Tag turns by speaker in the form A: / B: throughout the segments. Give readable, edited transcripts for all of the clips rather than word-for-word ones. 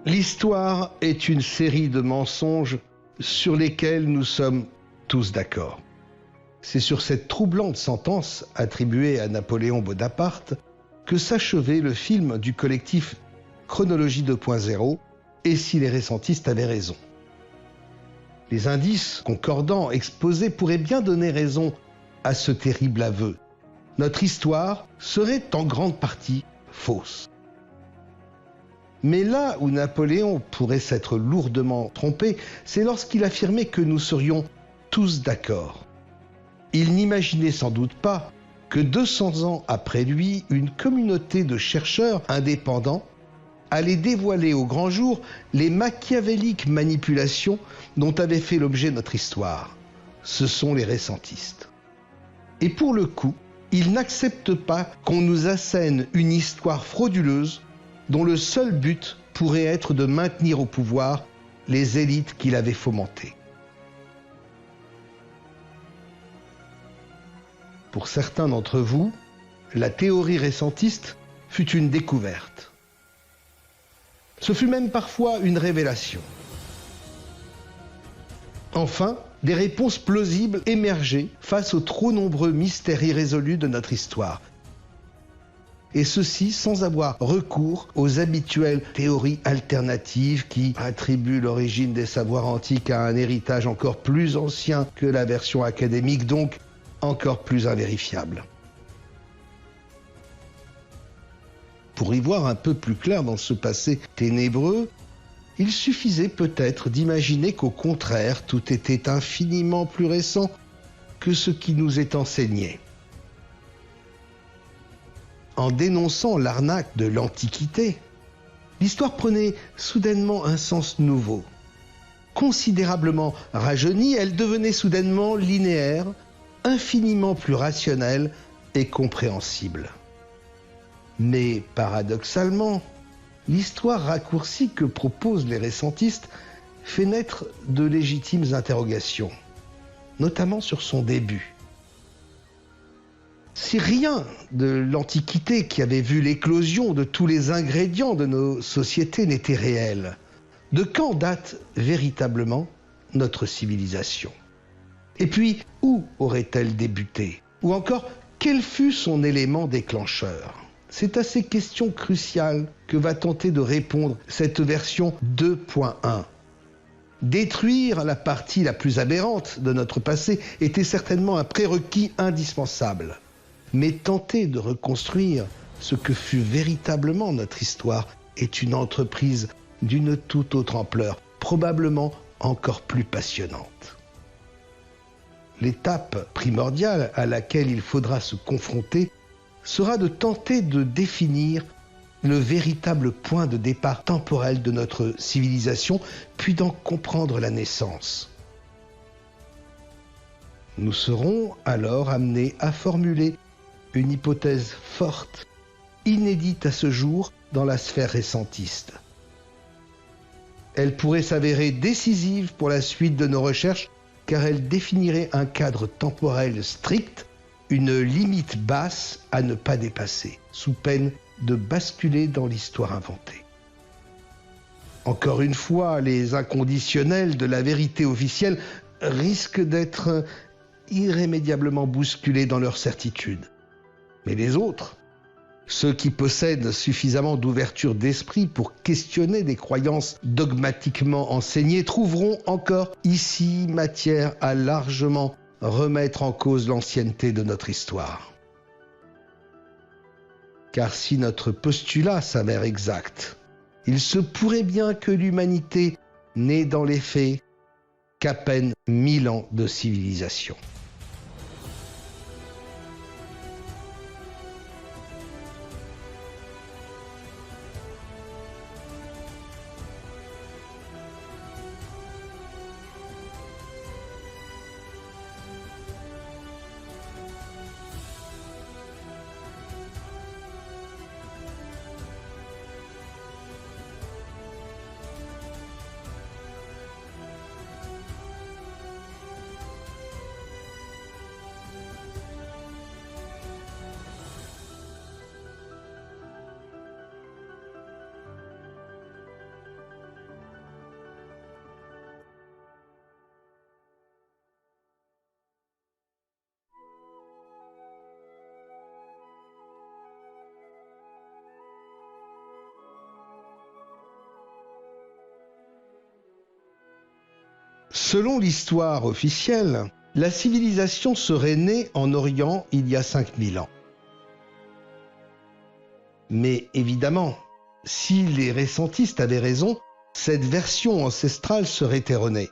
A: L'histoire est une série de mensonges sur lesquels nous sommes tous d'accord. C'est sur cette troublante sentence attribuée à Napoléon Bonaparte que s'achevait le film du collectif Chronologie 2.0 et si les récentistes avaient raison. Les indices concordants exposés pourraient bien donner raison à ce terrible aveu. Notre histoire serait en grande partie fausse. Mais là où Napoléon pourrait s'être lourdement trompé, c'est lorsqu'il affirmait que nous serions tous d'accord. Il n'imaginait sans doute pas que 200 ans après lui, une communauté de chercheurs indépendants allait dévoiler au grand jour les machiavéliques manipulations dont avait fait l'objet notre histoire. Ce sont les récentistes. Et pour le coup, ils n'acceptent pas qu'on nous assène une histoire frauduleuse dont le seul but pourrait être de maintenir au pouvoir les élites qu'il avait fomentées. Pour certains d'entre vous, la théorie récentiste fut une découverte. Ce fut même parfois une révélation. Enfin, des réponses plausibles émergeaient face aux trop nombreux mystères irrésolus de notre histoire. Et ceci sans avoir recours aux habituelles théories alternatives qui attribuent l'origine des savoirs antiques à un héritage encore plus ancien que la version académique, donc encore plus invérifiable. Pour y voir un peu plus clair dans ce passé ténébreux, il suffisait peut-être d'imaginer qu'au contraire, tout était infiniment plus récent que ce qui nous est enseigné. En dénonçant l'arnaque de l'Antiquité, l'histoire prenait soudainement un sens nouveau. Considérablement rajeunie, elle devenait soudainement linéaire, infiniment plus rationnelle et compréhensible. Mais paradoxalement, l'histoire raccourcie que proposent les récentistes fait naître de légitimes interrogations, notamment sur son début. Si rien de l'Antiquité qui avait vu l'éclosion de tous les ingrédients de nos sociétés n'était réel, de quand date véritablement notre civilisation? Et puis, où aurait-elle débuté? Ou encore, quel fut son élément déclencheur? C'est à ces questions cruciales que va tenter de répondre cette version 2.1. Détruire la partie la plus aberrante de notre passé était certainement un prérequis indispensable. Mais tenter de reconstruire ce que fut véritablement notre histoire est une entreprise d'une toute autre ampleur, probablement encore plus passionnante. L'étape primordiale à laquelle il faudra se confronter sera de tenter de définir le véritable point de départ temporel de notre civilisation, puis d'en comprendre la naissance. Nous serons alors amenés à formuler une hypothèse forte, inédite à ce jour dans la sphère récentiste. Elle pourrait s'avérer décisive pour la suite de nos recherches, car elle définirait un cadre temporel strict, une limite basse à ne pas dépasser, sous peine de basculer dans l'histoire inventée. Encore une fois, les inconditionnels de la vérité officielle risquent d'être irrémédiablement bousculés dans leur certitude. Mais les autres, ceux qui possèdent suffisamment d'ouverture d'esprit pour questionner des croyances dogmatiquement enseignées, trouveront encore ici matière à largement remettre en cause l'ancienneté de notre histoire. Car si notre postulat s'avère exact, il se pourrait bien que l'humanité n'ait dans les faits qu'à peine 1000 ans de civilisation. Selon l'histoire officielle, la civilisation serait née en Orient il y a 5000 ans. Mais évidemment, si les récentistes avaient raison, cette version ancestrale serait erronée.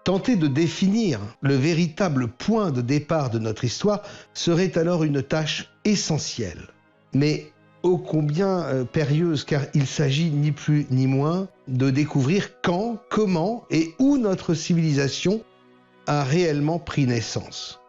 A: Tenter de définir le véritable point de départ de notre histoire serait alors une tâche essentielle, mais ô combien périlleuse, car il s'agit ni plus ni moins de découvrir quand, comment et où notre civilisation a réellement pris naissance.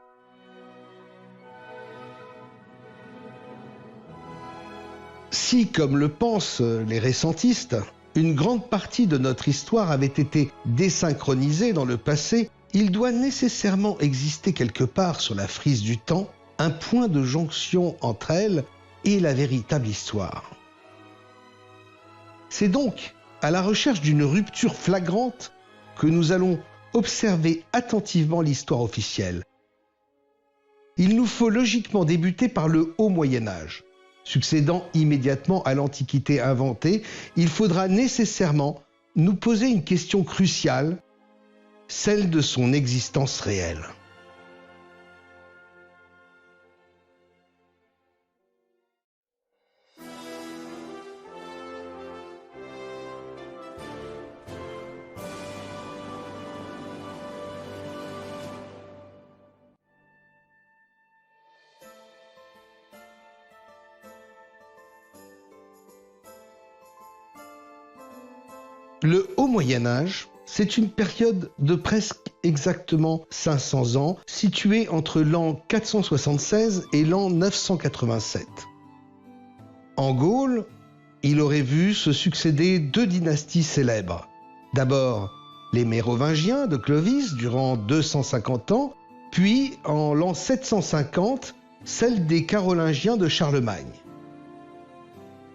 A: Si, comme le pensent les récentistes, une grande partie de notre histoire avait été désynchronisée dans le passé, il doit nécessairement exister quelque part sur la frise du temps un point de jonction entre elle et la véritable histoire. C'est donc à la recherche d'une rupture flagrante que nous allons observer attentivement l'histoire officielle. Il nous faut logiquement débuter par le Haut Moyen-Âge. Succédant immédiatement à l'Antiquité inventée, il faudra nécessairement nous poser une question cruciale, celle de son existence réelle. Le Haut Moyen-Âge, c'est une période de presque exactement 500 ans, située entre l'an 476 et l'an 987. En Gaule, il aurait vu se succéder deux dynasties célèbres. D'abord, les Mérovingiens de Clovis durant 250 ans, puis en l'an 750, celle des Carolingiens de Charlemagne.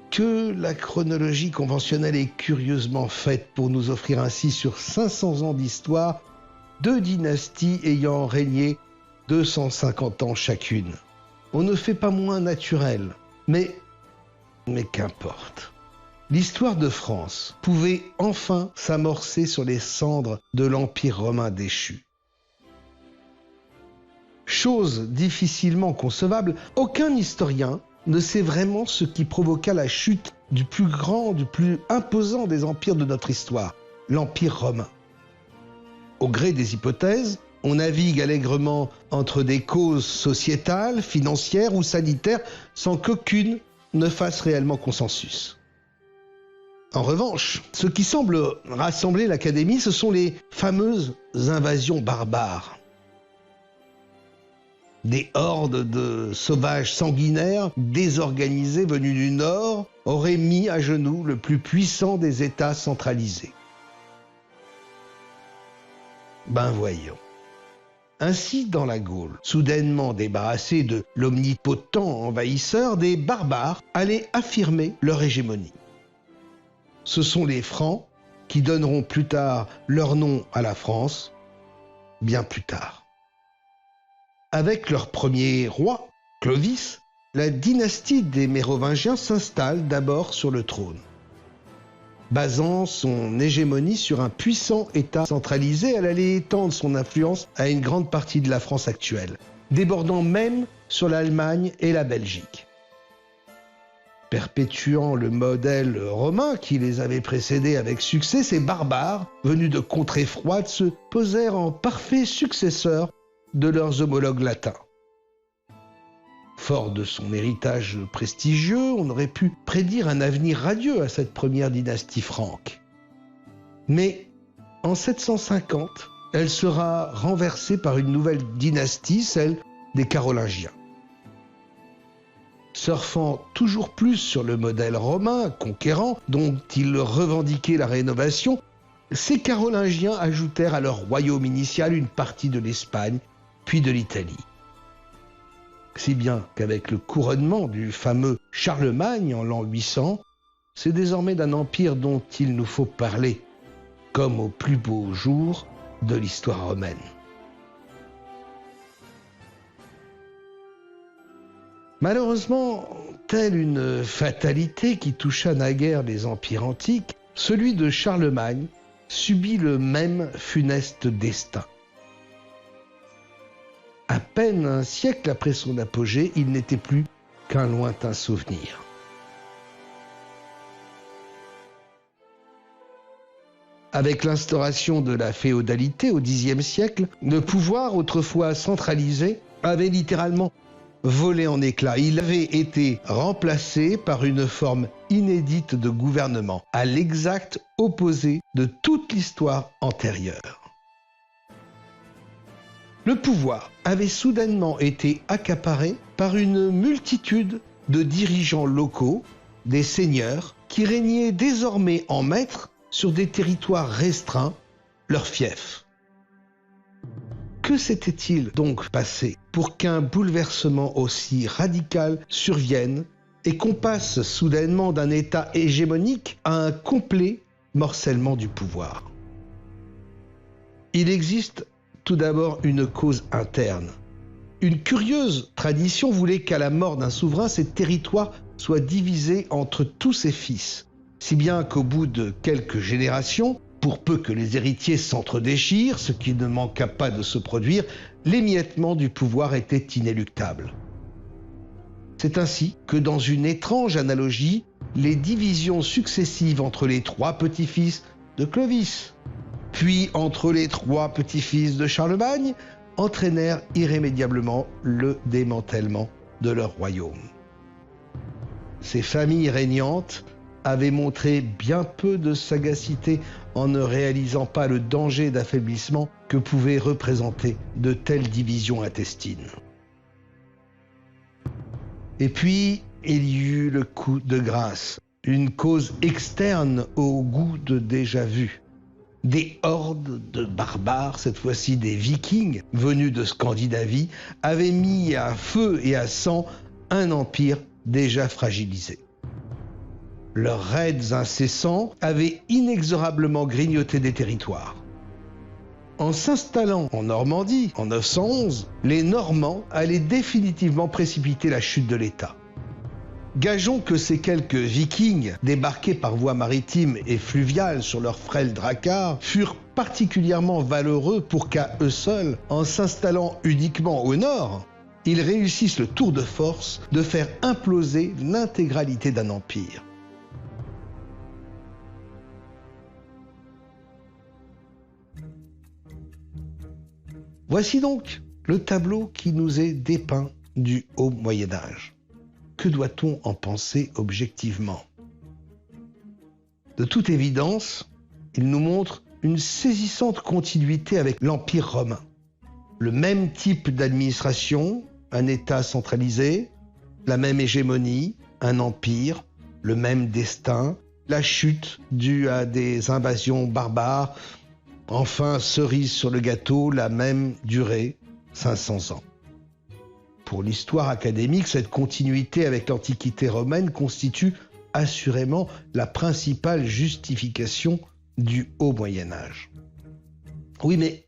A: Que la chronologie conventionnelle est curieusement faite pour nous offrir ainsi sur 500 ans d'histoire deux dynasties ayant régné 250 ans chacune. On ne fait pas moins naturel, mais qu'importe. L'histoire de France pouvait enfin s'amorcer sur les cendres de l'Empire romain déchu. Chose difficilement concevable, aucun historien ne sait vraiment ce qui provoqua la chute du plus grand, du plus imposant des empires de notre histoire, l'Empire romain. Au gré des hypothèses, on navigue allègrement entre des causes sociétales, financières ou sanitaires sans qu'aucune ne fasse réellement consensus. En revanche, ce qui semble rassembler l'Académie, ce sont les fameuses invasions barbares. Des hordes de sauvages sanguinaires, désorganisés venus du Nord, auraient mis à genoux le plus puissant des États centralisés. Ben voyons. Ainsi, dans la Gaule, soudainement débarrassés de l'omnipotent envahisseur, des barbares allaient affirmer leur hégémonie. Ce sont les Francs qui donneront plus tard leur nom à la France, bien plus tard. Avec leur premier roi, Clovis, la dynastie des Mérovingiens s'installe d'abord sur le trône. Basant son hégémonie sur un puissant État centralisé, elle allait étendre son influence à une grande partie de la France actuelle, débordant même sur l'Allemagne et la Belgique. Perpétuant le modèle romain qui les avait précédés avec succès, ces barbares, venus de contrées froides, se posèrent en parfaits successeurs de leurs homologues latins. Fort de son héritage prestigieux, on aurait pu prédire un avenir radieux à cette première dynastie franque. Mais en 750, elle sera renversée par une nouvelle dynastie, celle des Carolingiens. Surfant toujours plus sur le modèle romain conquérant dont ils revendiquaient la rénovation, ces Carolingiens ajoutèrent à leur royaume initial une partie de l'Espagne, puis de l'Italie. Si bien qu'avec le couronnement du fameux Charlemagne en l'an 800, c'est désormais d'un empire dont il nous faut parler, comme au plus beau jour de l'histoire romaine. Malheureusement, telle une fatalité qui toucha naguère les empires antiques, celui de Charlemagne subit le même funeste destin. À peine un siècle après son apogée, il n'était plus qu'un lointain souvenir. Avec l'instauration de la féodalité au Xe siècle, le pouvoir, autrefois centralisé, avait littéralement volé en éclats. Il avait été remplacé par une forme inédite de gouvernement, à l'exact opposé de toute l'histoire antérieure. Le pouvoir avait soudainement été accaparé par une multitude de dirigeants locaux, des seigneurs, qui régnaient désormais en maîtres sur des territoires restreints, leurs fiefs. Que s'était-il donc passé pour qu'un bouleversement aussi radical survienne et qu'on passe soudainement d'un état hégémonique à un complet morcellement du pouvoir? Il existe tout d'abord une cause interne. Une curieuse tradition voulait qu'à la mort d'un souverain, ses territoires soient divisés entre tous ses fils, si bien qu'au bout de quelques générations, pour peu que les héritiers s'entredéchirent, ce qui ne manqua pas de se produire, l'émiettement du pouvoir était inéluctable. C'est ainsi que, dans une étrange analogie, les divisions successives entre les 3 petits-fils de Clovis, puis entre les 3 petits-fils de Charlemagne, entraînèrent irrémédiablement le démantèlement de leur royaume. Ces familles régnantes avaient montré bien peu de sagacité en ne réalisant pas le danger d'affaiblissement que pouvaient représenter de telles divisions intestines. Et puis, il y eut le coup de grâce, une cause externe au goût de déjà-vu. Des hordes de barbares, cette fois-ci des Vikings, venus de Scandinavie, avaient mis à feu et à sang un empire déjà fragilisé. Leurs raids incessants avaient inexorablement grignoté des territoires. En s'installant en Normandie, en 911, les Normands allaient définitivement précipiter la chute de l'État. Gageons que ces quelques Vikings, débarqués par voie maritime et fluviale sur leurs frêles dracars, furent particulièrement valeureux pour qu'à eux seuls, en s'installant uniquement au nord, ils réussissent le tour de force de faire imploser l'intégralité d'un empire. Voici donc le tableau qui nous est dépeint du Haut Moyen-Âge. Que doit-on en penser objectivement? De toute évidence, il nous montre une saisissante continuité avec l'Empire romain. Le même type d'administration, un État centralisé, la même hégémonie, un empire, le même destin, la chute due à des invasions barbares, enfin, cerise sur le gâteau, la même durée, 500 ans. Pour l'histoire académique, cette continuité avec l'Antiquité romaine constitue assurément la principale justification du Haut Moyen-Âge. Oui, mais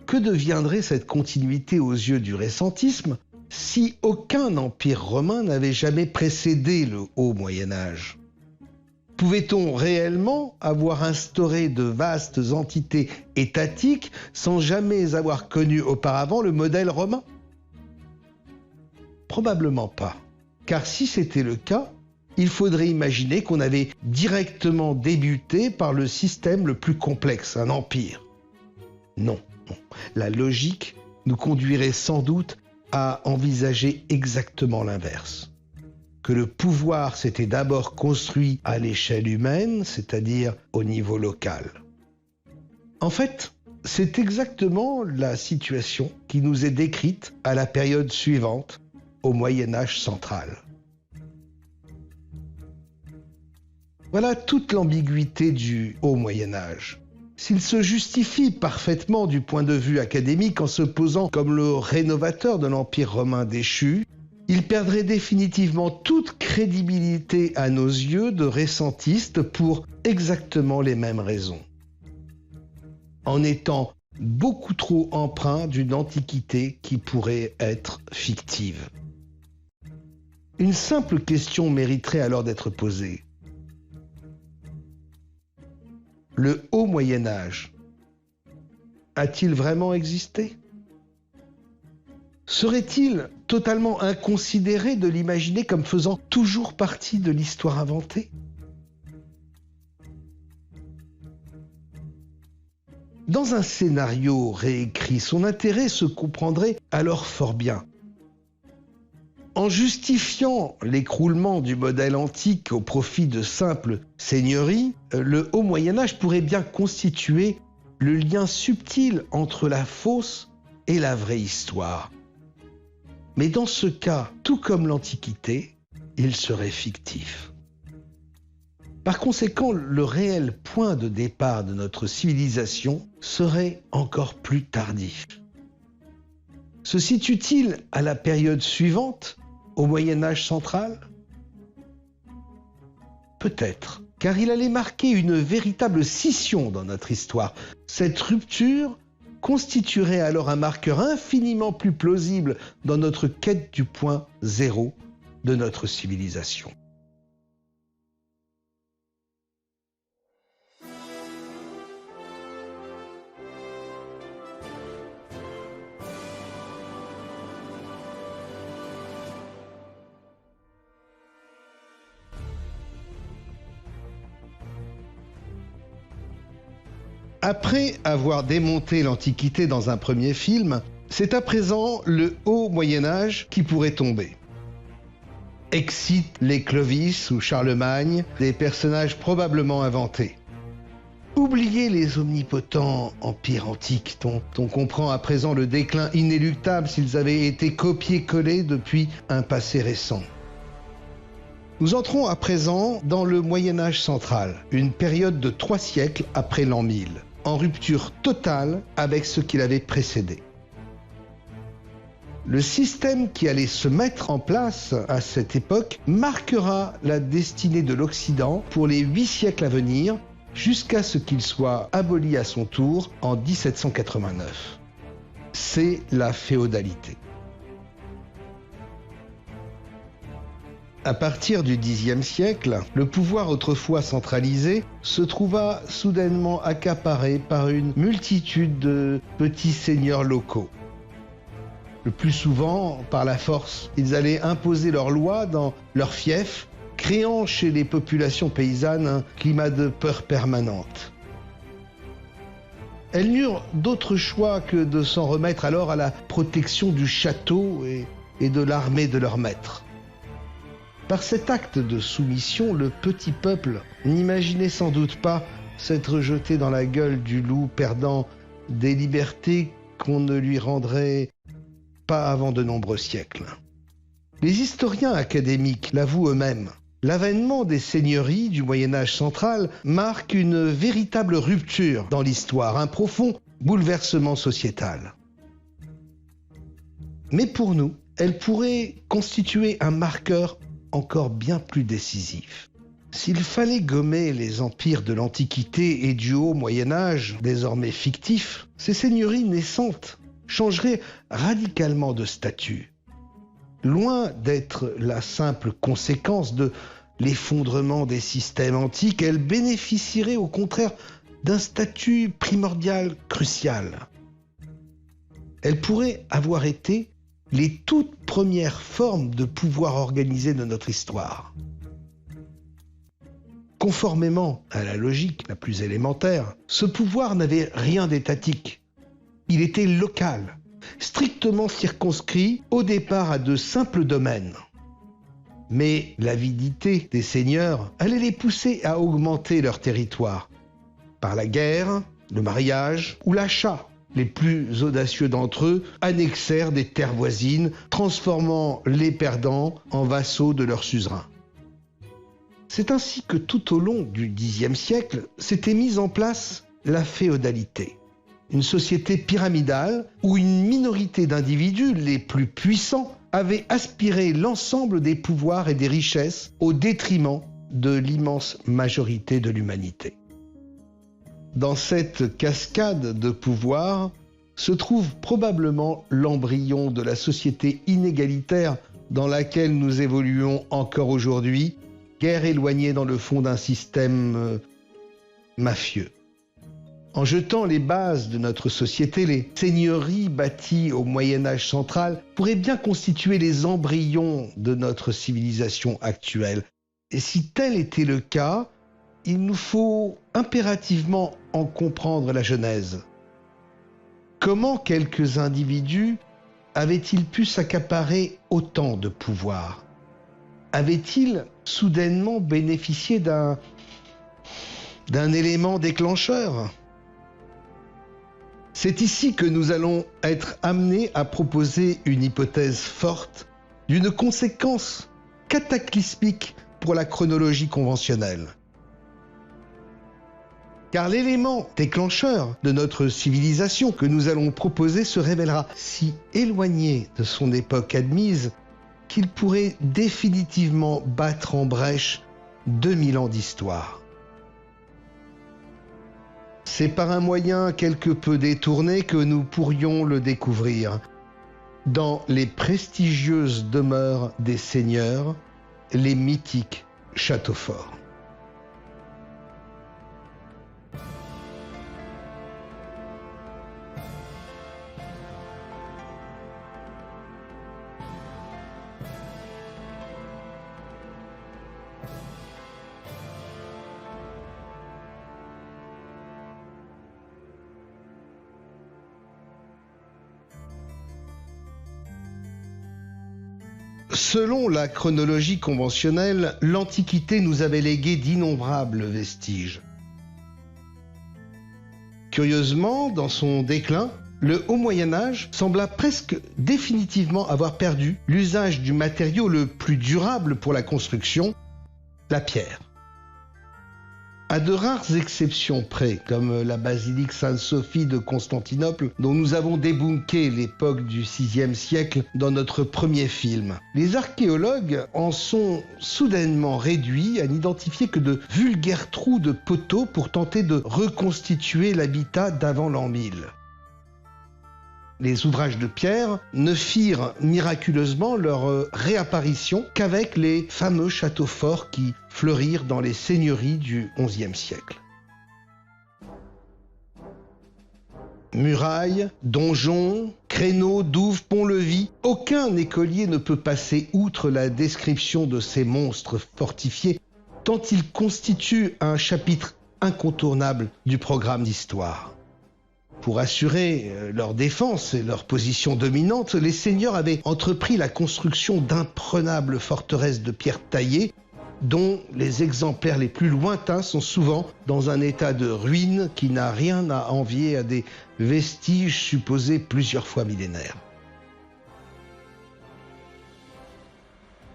A: que deviendrait cette continuité aux yeux du récentisme si aucun empire romain n'avait jamais précédé le Haut Moyen-Âge? Pouvait-on réellement avoir instauré de vastes entités étatiques sans jamais avoir connu auparavant le modèle romain? Probablement pas, car si c'était le cas, il faudrait imaginer qu'on avait directement débuté par le système le plus complexe, un empire. Non. La logique nous conduirait sans doute à envisager exactement l'inverse. Que le pouvoir s'était d'abord construit à l'échelle humaine, c'est-à-dire au niveau local. En fait, c'est exactement la situation qui nous est décrite à la période suivante, au Moyen-Âge central. Voilà toute l'ambiguïté du Haut Moyen-Âge. S'il se justifie parfaitement du point de vue académique en se posant comme le rénovateur de l'Empire romain déchu, il perdrait définitivement toute crédibilité à nos yeux de récentistes pour exactement les mêmes raisons. En étant beaucoup trop empreint d'une antiquité qui pourrait être fictive. Une simple question mériterait alors d'être posée. Le haut Moyen-Âge a-t-il vraiment existé? Serait-il totalement inconsidéré de l'imaginer comme faisant toujours partie de l'histoire inventée? Dans un scénario réécrit, son intérêt se comprendrait alors fort bien. En justifiant l'écroulement du modèle antique au profit de simples seigneuries, le haut Moyen-Âge pourrait bien constituer le lien subtil entre la fausse et la vraie histoire. Mais dans ce cas, tout comme l'Antiquité, il serait fictif. Par conséquent, le réel point de départ de notre civilisation serait encore plus tardif. Se situe-t-il à la période suivante, au Moyen-Âge central? Peut-être, car il allait marquer une véritable scission dans notre histoire. Cette rupture constituerait alors un marqueur infiniment plus plausible dans notre quête du point zéro de notre civilisation. Après avoir démonté l'Antiquité dans un premier film, c'est à présent le haut Moyen-Âge qui pourrait tomber. Excite les Clovis ou Charlemagne, des personnages probablement inventés. Oubliez les omnipotents empires antiques dont on comprend à présent le déclin inéluctable s'ils avaient été copiés-collés depuis un passé récent. Nous entrons à présent dans le Moyen-Âge central, une période de 3 siècles après l'an 1000, en rupture totale avec ce qui l'avait précédé. Le système qui allait se mettre en place à cette époque marquera la destinée de l'Occident pour les 8 siècles à venir, jusqu'à ce qu'il soit aboli à son tour en 1789. C'est la féodalité. À partir du Xe siècle, le pouvoir autrefois centralisé se trouva soudainement accaparé par une multitude de petits seigneurs locaux. Le plus souvent, par la force, ils allaient imposer leurs lois dans leurs fiefs, créant chez les populations paysannes un climat de peur permanente. Elles n'eurent d'autre choix que de s'en remettre alors à la protection du château et de l'armée de leur maître. Par cet acte de soumission, le petit peuple n'imaginait sans doute pas s'être jeté dans la gueule du loup, perdant des libertés qu'on ne lui rendrait pas avant de nombreux siècles. Les historiens académiques l'avouent eux-mêmes. L'avènement des seigneuries du Moyen-Âge central marque une véritable rupture dans l'histoire, un profond bouleversement sociétal. Mais pour nous, elle pourrait constituer un marqueur encore bien plus décisif. S'il fallait gommer les empires de l'Antiquité et du haut Moyen-Âge, désormais fictifs, ces seigneuries naissantes changeraient radicalement de statut. Loin d'être la simple conséquence de l'effondrement des systèmes antiques, elles bénéficieraient au contraire d'un statut primordial crucial. Elles pourraient avoir été les toutes premières formes de pouvoir organisé de notre histoire. Conformément à la logique la plus élémentaire, ce pouvoir n'avait rien d'étatique. Il était local, strictement circonscrit au départ à de simples domaines. Mais l'avidité des seigneurs allait les pousser à augmenter leur territoire, par la guerre, le mariage ou l'achat. Les plus audacieux d'entre eux annexèrent des terres voisines, transformant les perdants en vassaux de leur suzerain. C'est ainsi que tout au long du Xe siècle s'était mise en place la féodalité, une société pyramidale où une minorité d'individus, les plus puissants, avaient aspiré l'ensemble des pouvoirs et des richesses au détriment de l'immense majorité de l'humanité. Dans cette cascade de pouvoir se trouve probablement l'embryon de la société inégalitaire dans laquelle nous évoluons encore aujourd'hui, guère éloignée dans le fond d'un système mafieux. En jetant les bases de notre société, les seigneuries bâties au Moyen-Âge central pourraient bien constituer les embryons de notre civilisation actuelle. Et si tel était le cas, il nous faut impérativement en comprendre la genèse. Comment quelques individus avaient-ils pu s'accaparer autant de pouvoir? Avaient-ils soudainement bénéficié d'un élément déclencheur? C'est ici que nous allons être amenés à proposer une hypothèse forte d'une conséquence cataclysmique pour la chronologie conventionnelle. Car l'élément déclencheur de notre civilisation que nous allons proposer se révélera si éloigné de son époque admise qu'il pourrait définitivement battre en brèche 2000 ans d'histoire. C'est par un moyen quelque peu détourné que nous pourrions le découvrir. Dans les prestigieuses demeures des seigneurs, les mythiques châteaux forts. Selon la chronologie conventionnelle, l'Antiquité nous avait légué d'innombrables vestiges. Curieusement, dans son déclin, le Haut Moyen-Âge sembla presque définitivement avoir perdu l'usage du matériau le plus durable pour la construction, la pierre. À de rares exceptions près, comme la basilique Sainte-Sophie de Constantinople, dont nous avons débunké l'époque du VIe siècle dans notre premier film, les archéologues en sont soudainement réduits à n'identifier que de vulgaires trous de poteaux pour tenter de reconstituer l'habitat d'avant l'an 1000. Les ouvrages de pierre ne firent miraculeusement leur réapparition qu'avec les fameux châteaux forts qui fleurirent dans les seigneuries du XIe siècle. Murailles, donjons, créneaux, douves, ponts-levis, aucun écolier ne peut passer outre la description de ces monstres fortifiés, tant ils constituent un chapitre incontournable du programme d'histoire. Pour assurer leur défense et leur position dominante, les seigneurs avaient entrepris la construction d'imprenables forteresses de pierre taillée, dont les exemplaires les plus lointains sont souvent dans un état de ruine qui n'a rien à envier à des vestiges supposés plusieurs fois millénaires.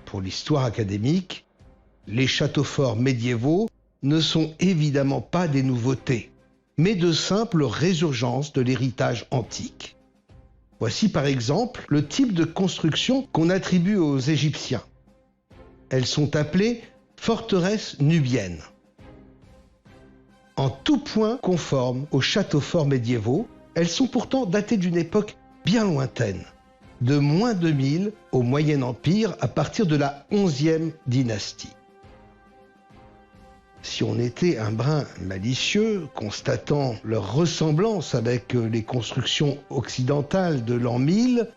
A: Pour l'histoire académique, les châteaux forts médiévaux ne sont évidemment pas des nouveautés, mais de simples résurgences de l'héritage antique. Voici par exemple le type de construction qu'on attribue aux Égyptiens. Elles sont appelées forteresses nubiennes. En tout point conformes aux châteaux forts médiévaux, elles sont pourtant datées d'une époque bien lointaine, de moins 2000 au Moyen Empire à partir de la 11e dynastie. Si on était un brin malicieux, constatant leur ressemblance avec les constructions occidentales de l'an 1000,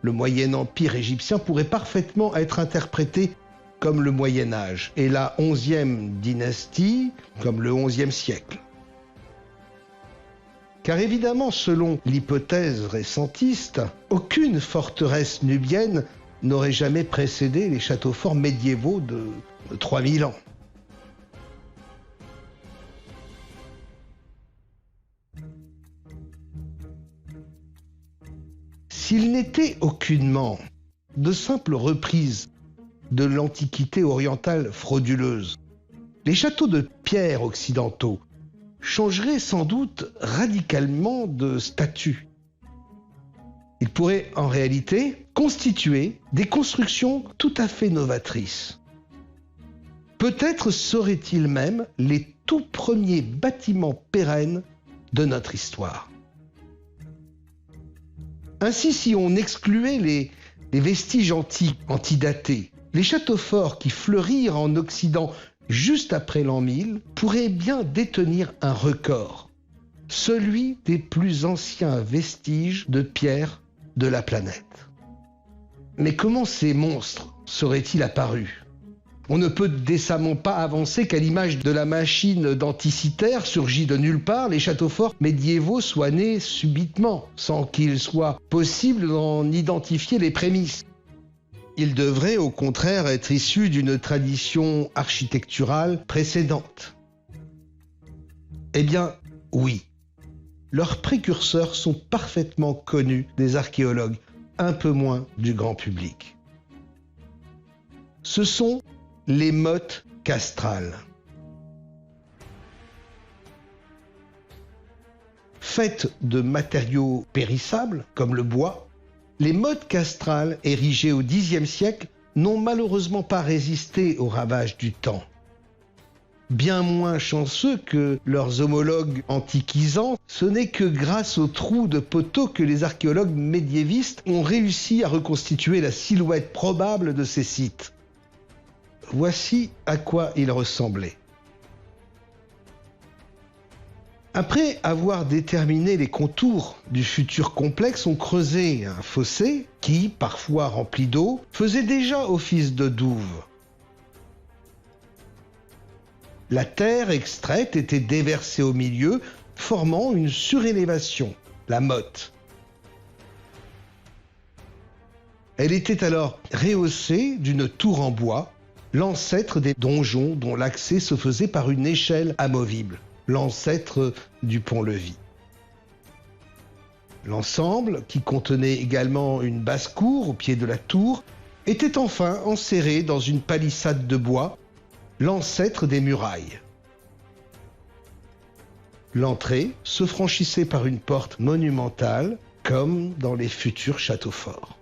A: le Moyen Empire égyptien pourrait parfaitement être interprété comme le Moyen Âge et la 11e dynastie comme le 11e siècle. Car évidemment, selon l'hypothèse récentiste, aucune forteresse nubienne n'aurait jamais précédé les châteaux forts médiévaux de 3000 ans. S'il n'était aucunement de simples reprises de l'Antiquité orientale frauduleuse, les châteaux de pierre occidentaux changeraient sans doute radicalement de statut. Ils pourraient en réalité constituer des constructions tout à fait novatrices. Peut-être seraient-ils même les tout premiers bâtiments pérennes de notre histoire. Ainsi, si on excluait les vestiges antiques, antidatés, les châteaux forts qui fleurirent en Occident juste après l'an 1000 pourraient bien détenir un record. celui des plus anciens vestiges de pierre de la planète. Mais comment ces monstres seraient-ils apparus ? On ne peut décemment pas avancer qu'à l'image de la machine d'Anticythère surgie de nulle part, les châteaux forts médiévaux soient nés subitement, sans qu'il soit possible d'en identifier les prémices. Ils devraient au contraire être issus d'une tradition architecturale précédente. Eh bien, oui. Leurs précurseurs sont parfaitement connus des archéologues, un peu moins du grand public. Ce sont les mottes castrales. Faites de matériaux périssables, comme le bois, les mottes castrales érigées au Xe siècle n'ont malheureusement pas résisté aux ravages du temps. Bien moins chanceux que leurs homologues antiquisants, ce n'est que grâce aux trous de poteaux que les archéologues médiévistes ont réussi à reconstituer la silhouette probable de ces sites. Voici à quoi ils ressemblaient. Après avoir déterminé les contours du futur complexe, on creusait un fossé qui, parfois rempli d'eau, faisait déjà office de douve. La terre extraite était déversée au milieu, formant une surélévation, la motte. Elle était alors rehaussée d'une tour en bois, l'ancêtre des donjons dont l'accès se faisait par une échelle amovible, l'ancêtre du pont-levis. L'ensemble, qui contenait également une basse-cour au pied de la tour, était enfin enserré dans une palissade de bois, l'ancêtre des murailles. L'entrée se franchissait par une porte monumentale, comme dans les futurs châteaux forts.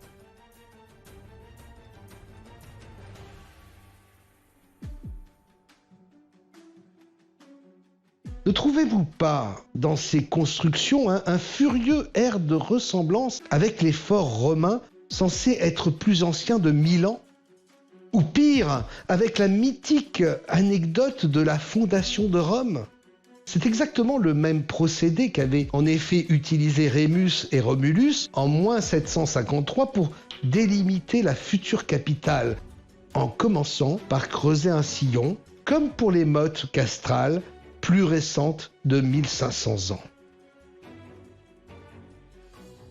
A: Ne trouvez-vous pas dans ces constructions un furieux air de ressemblance avec les forts romains censés être plus anciens de 1000 ans ? Ou pire, avec la mythique anecdote de la fondation de Rome ? C'est exactement le même procédé qu'avaient en effet utilisé Rémus et Romulus en moins 753 pour délimiter la future capitale, en commençant par creuser un sillon, comme pour les mottes castrales, plus récente de 1500 ans.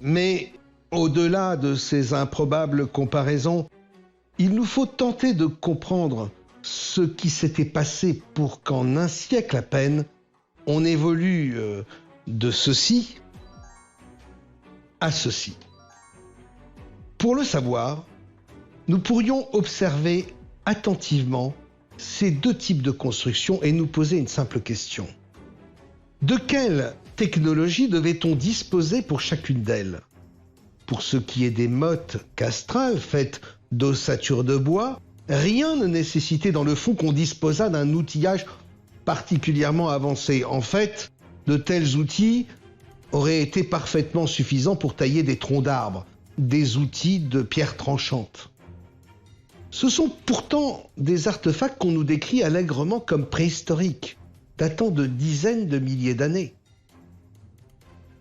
A: Mais au-delà de ces improbables comparaisons, il nous faut tenter de comprendre ce qui s'était passé pour qu'en un siècle à peine, on évolue de ceci à ceci. Pour le savoir, nous pourrions observer attentivement ces deux types de constructions et nous poser une simple question. De quelle technologie devait-on disposer pour chacune d'elles ? Pour ce qui est des mottes castrales faites d'ossature de bois, rien ne nécessitait dans le fond qu'on disposât d'un outillage particulièrement avancé. En fait, de tels outils auraient été parfaitement suffisants pour tailler des troncs d'arbres, des outils de pierre tranchante. Ce sont pourtant des artefacts qu'on nous décrit allègrement comme préhistoriques, datant de dizaines de milliers d'années.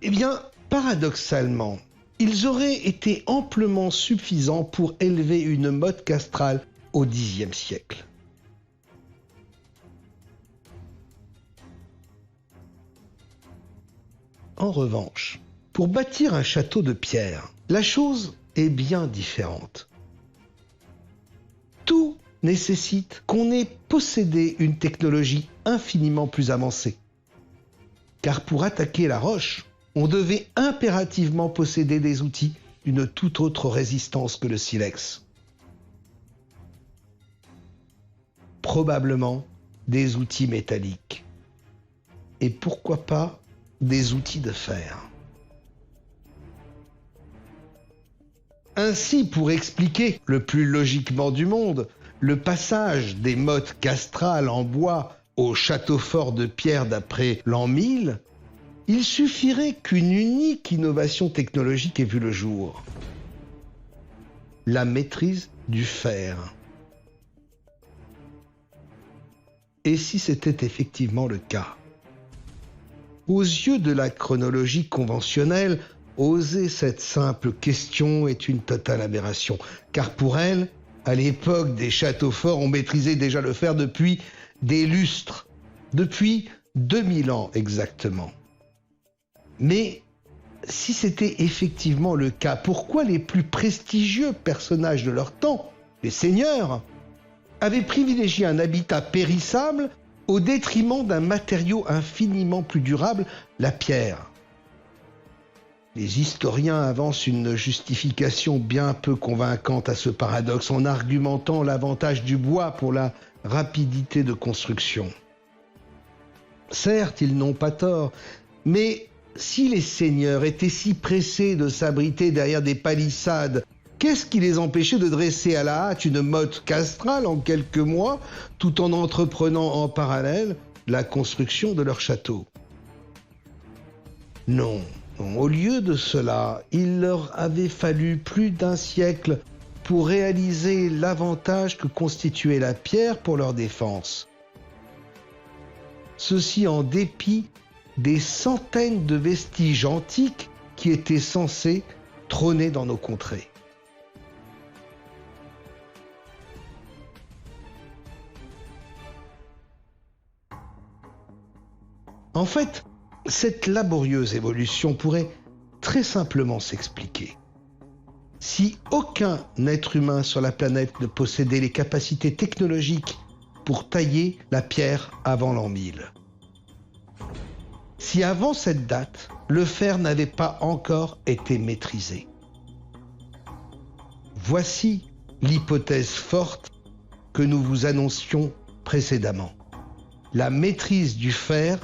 A: Eh bien, paradoxalement, ils auraient été amplement suffisants pour élever une motte castrale au Xe siècle. En revanche, pour bâtir un château de pierre, la chose est bien différente. Tout nécessite qu'on ait possédé une technologie infiniment plus avancée. Car pour attaquer la roche, on devait impérativement posséder des outils d'une toute autre résistance que le silex. Probablement des outils métalliques. Et pourquoi pas des outils de fer. Ainsi, pour expliquer le plus logiquement du monde, le passage des mottes castrales en bois au château fort de pierre d'après l'an 1000, il suffirait qu'une unique innovation technologique ait vu le jour. La maîtrise du fer. Et si c'était effectivement le cas ? Aux yeux de la chronologie conventionnelle, oser cette simple question est une totale aberration, car pour elle, à l'époque des châteaux forts, on maîtrisait déjà le fer depuis des lustres, depuis 2000 ans exactement. Mais si c'était effectivement le cas, pourquoi les plus prestigieux personnages de leur temps, les seigneurs, avaient privilégié un habitat périssable au détriment d'un matériau infiniment plus durable, la pierre? Les historiens avancent une justification bien peu convaincante à ce paradoxe en argumentant l'avantage du bois pour la rapidité de construction. Certes, ils n'ont pas tort, mais si les seigneurs étaient si pressés de s'abriter derrière des palissades, qu'est-ce qui les empêchait de dresser à la hâte une motte castrale en quelques mois, tout en entreprenant en parallèle la construction de leur château? Non. Au lieu de cela, il leur avait fallu plus d'un siècle pour réaliser l'avantage que constituait la pierre pour leur défense. Ceci en dépit des centaines de vestiges antiques qui étaient censés trôner dans nos contrées. En fait, cette laborieuse évolution pourrait très simplement s'expliquer. Si aucun être humain sur la planète ne possédait les capacités technologiques pour tailler la pierre avant l'an 1000. Si avant cette date, le fer n'avait pas encore été maîtrisé. Voici l'hypothèse forte que nous vous annoncions précédemment. La maîtrise du fer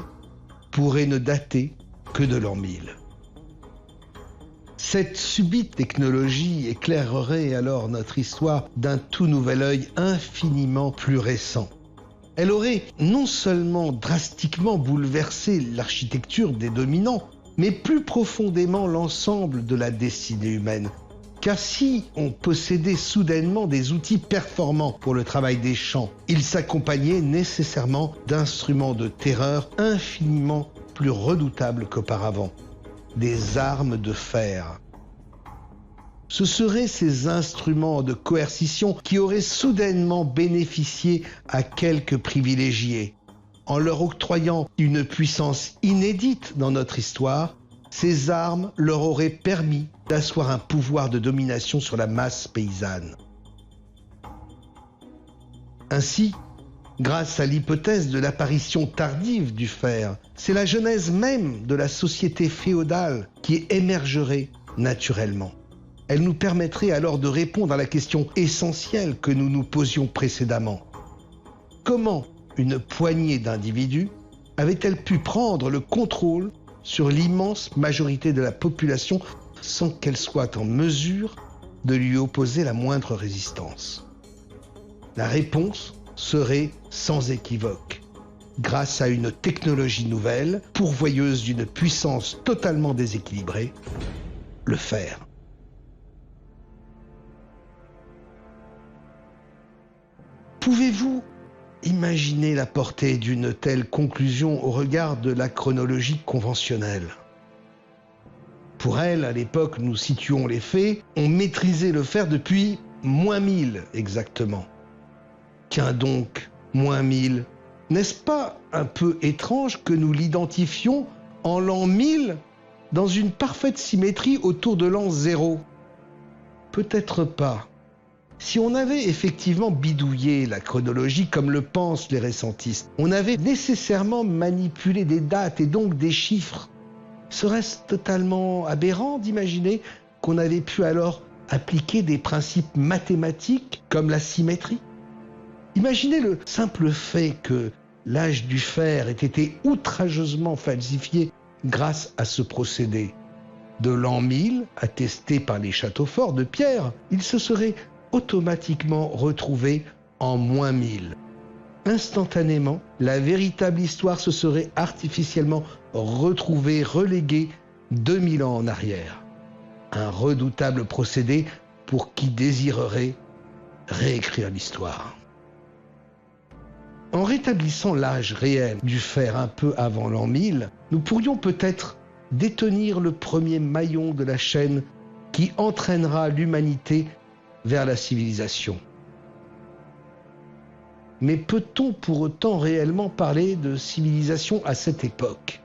A: pourrait ne dater que de l'an 1000. Cette subite technologie éclairerait alors notre histoire d'un tout nouvel œil infiniment plus récent. Elle aurait non seulement drastiquement bouleversé l'architecture des dominants, mais plus profondément l'ensemble de la destinée humaine. Car si on possédait soudainement des outils performants pour le travail des champs, ils s'accompagnaient nécessairement d'instruments de terreur infiniment plus redoutables qu'auparavant, des armes de fer. Ce seraient ces instruments de coercition qui auraient soudainement bénéficié à quelques privilégiés. En leur octroyant une puissance inédite dans notre histoire, ces armes leur auraient permis d'asseoir un pouvoir de domination sur la masse paysanne. Ainsi, grâce à l'hypothèse de l'apparition tardive du fer, c'est la genèse même de la société féodale qui émergerait naturellement. Elle nous permettrait alors de répondre à la question essentielle que nous nous posions précédemment. Comment une poignée d'individus avait-elle pu prendre le contrôle sur l'immense majorité de la population sans qu'elle soit en mesure de lui opposer la moindre résistance? La réponse serait sans équivoque, grâce à une technologie nouvelle, pourvoyeuse d'une puissance totalement déséquilibrée, le fer. Pouvez-vous imaginer la portée d'une telle conclusion au regard de la chronologie conventionnelle? Pour elle, à l'époque, nous situons les faits, on maîtrisait le fer depuis moins 1000 exactement. Tiens donc, moins 1000, n'est-ce pas un peu étrange que nous l'identifions en l'an 1000 dans une parfaite symétrie autour de l'an 0? Peut-être pas. Si on avait effectivement bidouillé la chronologie comme le pensent les récentistes, on avait nécessairement manipulé des dates et donc des chiffres. Serait-ce totalement aberrant d'imaginer qu'on avait pu alors appliquer des principes mathématiques comme la symétrie? Imaginez le simple fait que l'âge du fer ait été outrageusement falsifié grâce à ce procédé. De l'an 1000, attesté par les châteaux forts de pierre, il se serait automatiquement retrouvé en moins 1000. Instantanément, la véritable histoire se serait artificiellement retrouvée reléguée 2000 ans en arrière. Un redoutable procédé pour qui désirerait réécrire l'histoire. En rétablissant l'âge réel du fer un peu avant l'an 1000, nous pourrions peut-être détenir le premier maillon de la chaîne qui entraînera l'humanité vers la civilisation. Mais peut-on pour autant réellement parler de civilisation à cette époque?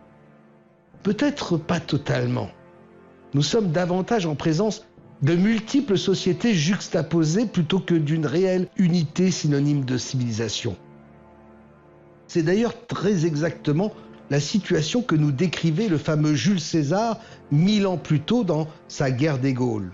A: Peut-être pas totalement. Nous sommes davantage en présence de multiples sociétés juxtaposées plutôt que d'une réelle unité synonyme de civilisation. C'est d'ailleurs très exactement la situation que nous décrivait le fameux Jules César 1000 ans plus tôt dans sa guerre des Gaules.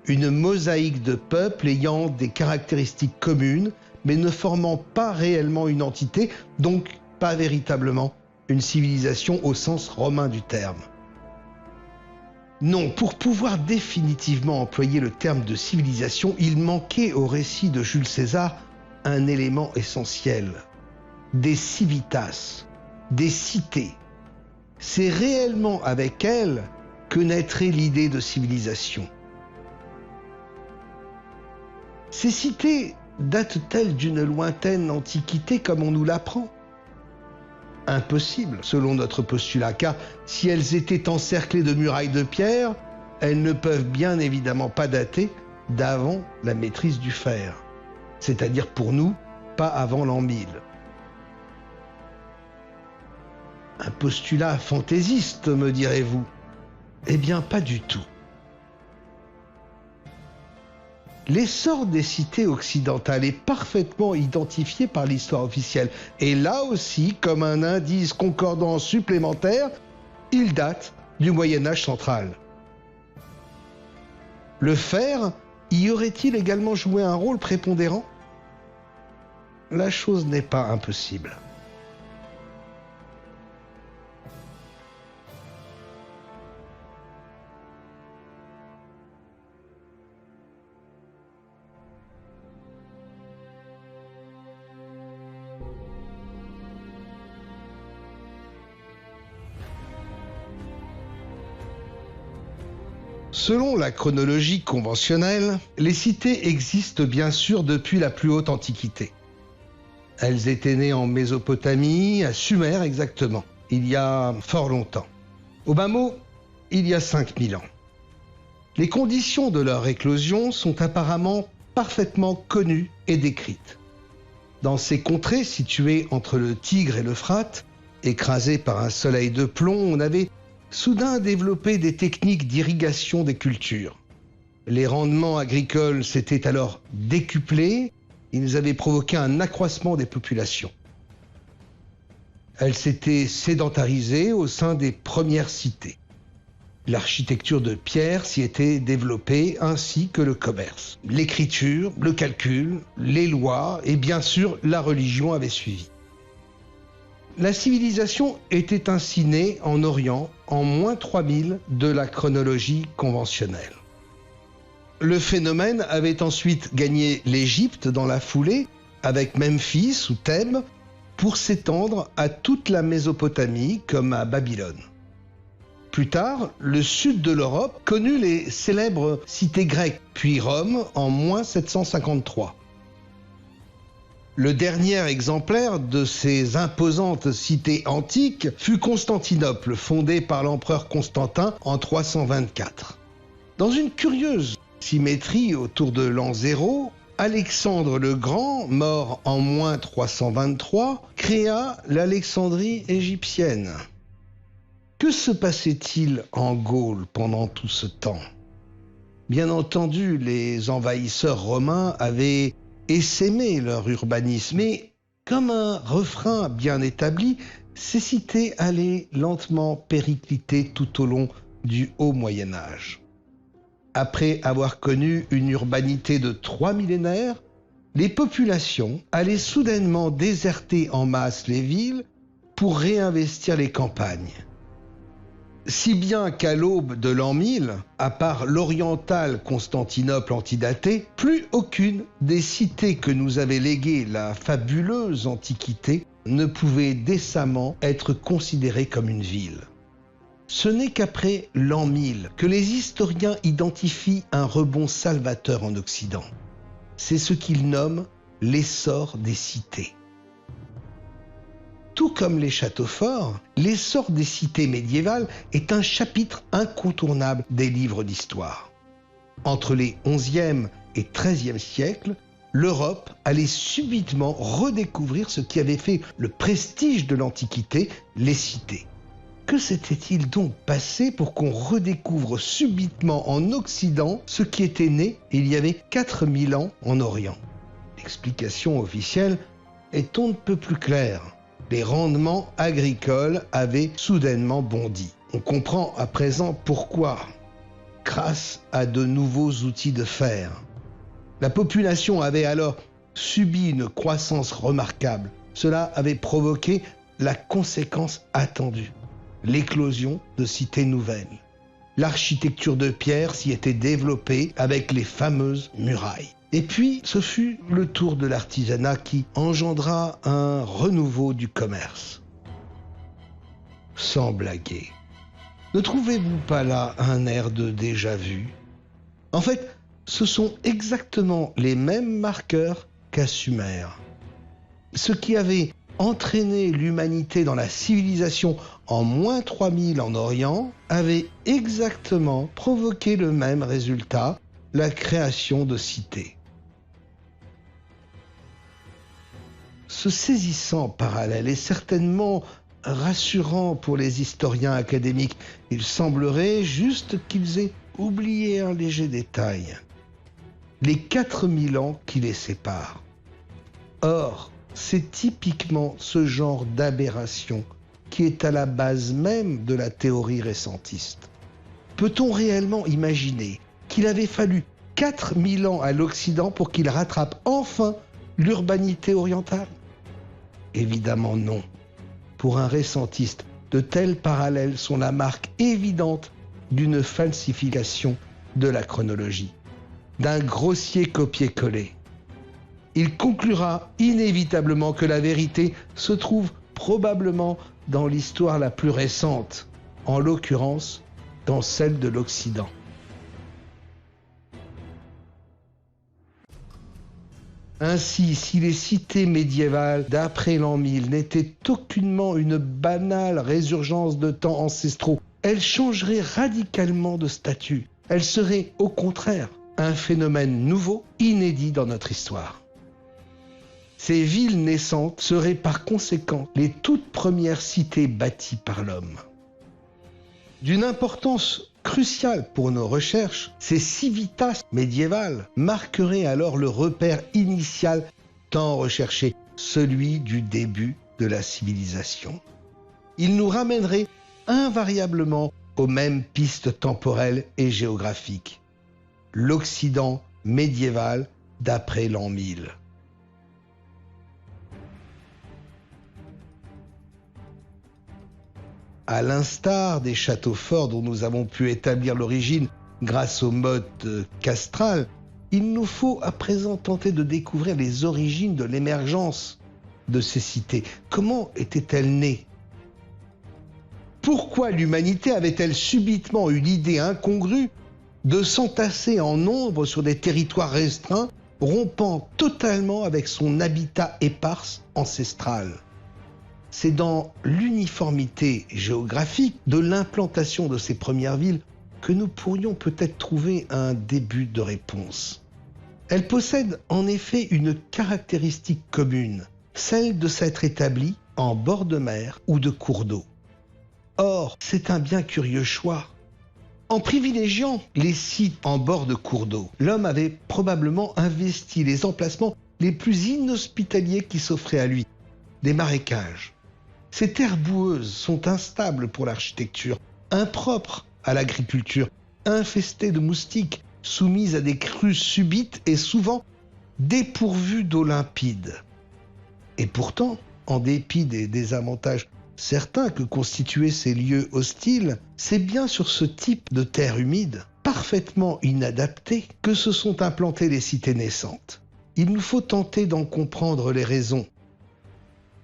A: Une mosaïque de peuples ayant des caractéristiques communes, mais ne formant pas réellement une entité, donc pas véritablement une civilisation au sens romain du terme. Non, pour pouvoir définitivement employer le terme de civilisation, il manquait au récit de Jules César un élément essentiel. Des civitas, des cités. C'est réellement avec elles que naîtrait l'idée de civilisation. Ces cités datent-elles d'une lointaine antiquité comme on nous l'apprend? Impossible, selon notre postulat, car si elles étaient encerclées de murailles de pierre, elles ne peuvent bien évidemment pas dater d'avant la maîtrise du fer. C'est-à-dire pour nous, pas avant l'an 1000. Un postulat fantaisiste, me direz-vous? Eh bien, pas du tout. L'essor des cités occidentales est parfaitement identifié par l'histoire officielle. Et là aussi, comme un indice concordant supplémentaire, il date du Moyen-Âge central. Le fer y aurait-il également joué un rôle prépondérant? La chose n'est pas impossible. Selon la chronologie conventionnelle, les cités existent bien sûr depuis la plus haute antiquité. Elles étaient nées en Mésopotamie, à Sumer exactement, il y a fort longtemps. Au bas mot, il y a 5000 ans. Les conditions de leur éclosion sont apparemment parfaitement connues et décrites. Dans ces contrées situées entre le Tigre et l'Euphrate, écrasées par un soleil de plomb, on avait soudain développé des techniques d'irrigation des cultures. Les rendements agricoles s'étaient alors décuplés, ils avaient provoqué un accroissement des populations. Elles s'étaient sédentarisées au sein des premières cités. L'architecture de pierre s'y était développée ainsi que le commerce. L'écriture, le calcul, les lois et bien sûr la religion avaient suivi. La civilisation était ainsi née en Orient en moins 3000 de la chronologie conventionnelle. Le phénomène avait ensuite gagné l'Égypte dans la foulée, avec Memphis ou Thèbes, pour s'étendre à toute la Mésopotamie comme à Babylone. Plus tard, le sud de l'Europe connut les célèbres cités grecques, puis Rome en moins 753. Le dernier exemplaire de ces imposantes cités antiques fut Constantinople, fondée par l'empereur Constantin en 324. Dans une curieuse symétrie autour de l'an 0, Alexandre le Grand, mort en moins 323, créa l'Alexandrie égyptienne. Que se passait-il en Gaule pendant tout ce temps? Bien entendu, les envahisseurs romains avaient essaimé leur urbanisme, mais comme un refrain bien établi, ces cités allaient lentement péricliter tout au long du haut Moyen-Âge. Après avoir connu une urbanité de 3 millénaires, les populations allaient soudainement déserter en masse les villes pour réinvestir les campagnes. Si bien qu'à l'aube de l'an 1000, à part l'orientale Constantinople antidatée, plus aucune des cités que nous avait léguées la fabuleuse Antiquité ne pouvait décemment être considérée comme une ville. Ce n'est qu'après l'an 1000 que les historiens identifient un rebond salvateur en Occident. C'est ce qu'ils nomment l'essor des cités. Tout comme les châteaux forts, l'essor des cités médiévales est un chapitre incontournable des livres d'histoire. Entre les XIe et XIIIe siècles, l'Europe allait subitement redécouvrir ce qui avait fait le prestige de l'Antiquité, les cités. Que s'était-il donc passé pour qu'on redécouvre subitement en Occident ce qui était né il y avait 4000 ans en Orient? L'explication officielle est on ne peut plus claire. Les rendements agricoles avaient soudainement bondi. On comprend à présent pourquoi. Grâce à de nouveaux outils de fer. La population avait alors subi une croissance remarquable. Cela avait provoqué la conséquence attendue, l'éclosion de cités nouvelles. L'architecture de pierre s'y était développée avec les fameuses murailles. Et puis, ce fut le tour de l'artisanat qui engendra un renouveau du commerce. Sans blaguer, ne trouvez-vous pas là un air de déjà-vu? En fait, ce sont exactement les mêmes marqueurs qu'à Sumer. Ce qui avait entraîné l'humanité dans la civilisation en moins 3000 en Orient avait exactement provoqué le même résultat, la création de cités. Ce saisissant parallèle est certainement rassurant pour les historiens académiques. Il semblerait juste qu'ils aient oublié un léger détail. Les 4000 ans qui les séparent. Or, c'est typiquement ce genre d'aberration qui est à la base même de la théorie récentiste. Peut-on réellement imaginer qu'il avait fallu 4000 ans à l'Occident pour qu'il rattrape enfin l'urbanité orientale? Évidemment non. Pour un récentiste, de tels parallèles sont la marque évidente d'une falsification de la chronologie, d'un grossier copier-coller. Il conclura inévitablement que la vérité se trouve probablement dans l'histoire la plus récente, en l'occurrence dans celle de l'Occident. Ainsi, si les cités médiévales d'après l'an 1000 n'étaient aucunement une banale résurgence de temps ancestraux, elles changeraient radicalement de statut. Elles seraient au contraire un phénomène nouveau, inédit dans notre histoire. Ces villes naissantes seraient par conséquent les toutes premières cités bâties par l'homme. D'une importance cruciale pour nos recherches, ces civitas médiévales marqueraient alors le repère initial tant recherché, celui du début de la civilisation. Ils nous ramèneraient invariablement aux mêmes pistes temporelles et géographiques. L'Occident médiéval d'après l'an 1000. À l'instar des châteaux forts dont nous avons pu établir l'origine grâce au mode castral, il nous faut à présent tenter de découvrir les origines de l'émergence de ces cités. Comment étaient-elles nées? Pourquoi l'humanité avait-elle subitement eu l'idée incongrue de s'entasser en nombre sur des territoires restreints, rompant totalement avec son habitat éparse ancestral? C'est dans l'uniformité géographique de l'implantation de ces premières villes que nous pourrions peut-être trouver un début de réponse. Elles possèdent en effet une caractéristique commune, celle de s'être établies en bord de mer ou de cours d'eau. Or, c'est un bien curieux choix. En privilégiant les sites en bord de cours d'eau, l'homme avait probablement investi les emplacements les plus inhospitaliers qui s'offraient à lui, des marécages. Ces terres boueuses sont instables pour l'architecture, impropres à l'agriculture, infestées de moustiques, soumises à des crues subites et souvent dépourvues d'eau limpide. Et pourtant, en dépit des désavantages certains que constituaient ces lieux hostiles, c'est bien sur ce type de terre humide, parfaitement inadaptée, que se sont implantées les cités naissantes. Il nous faut tenter d'en comprendre les raisons.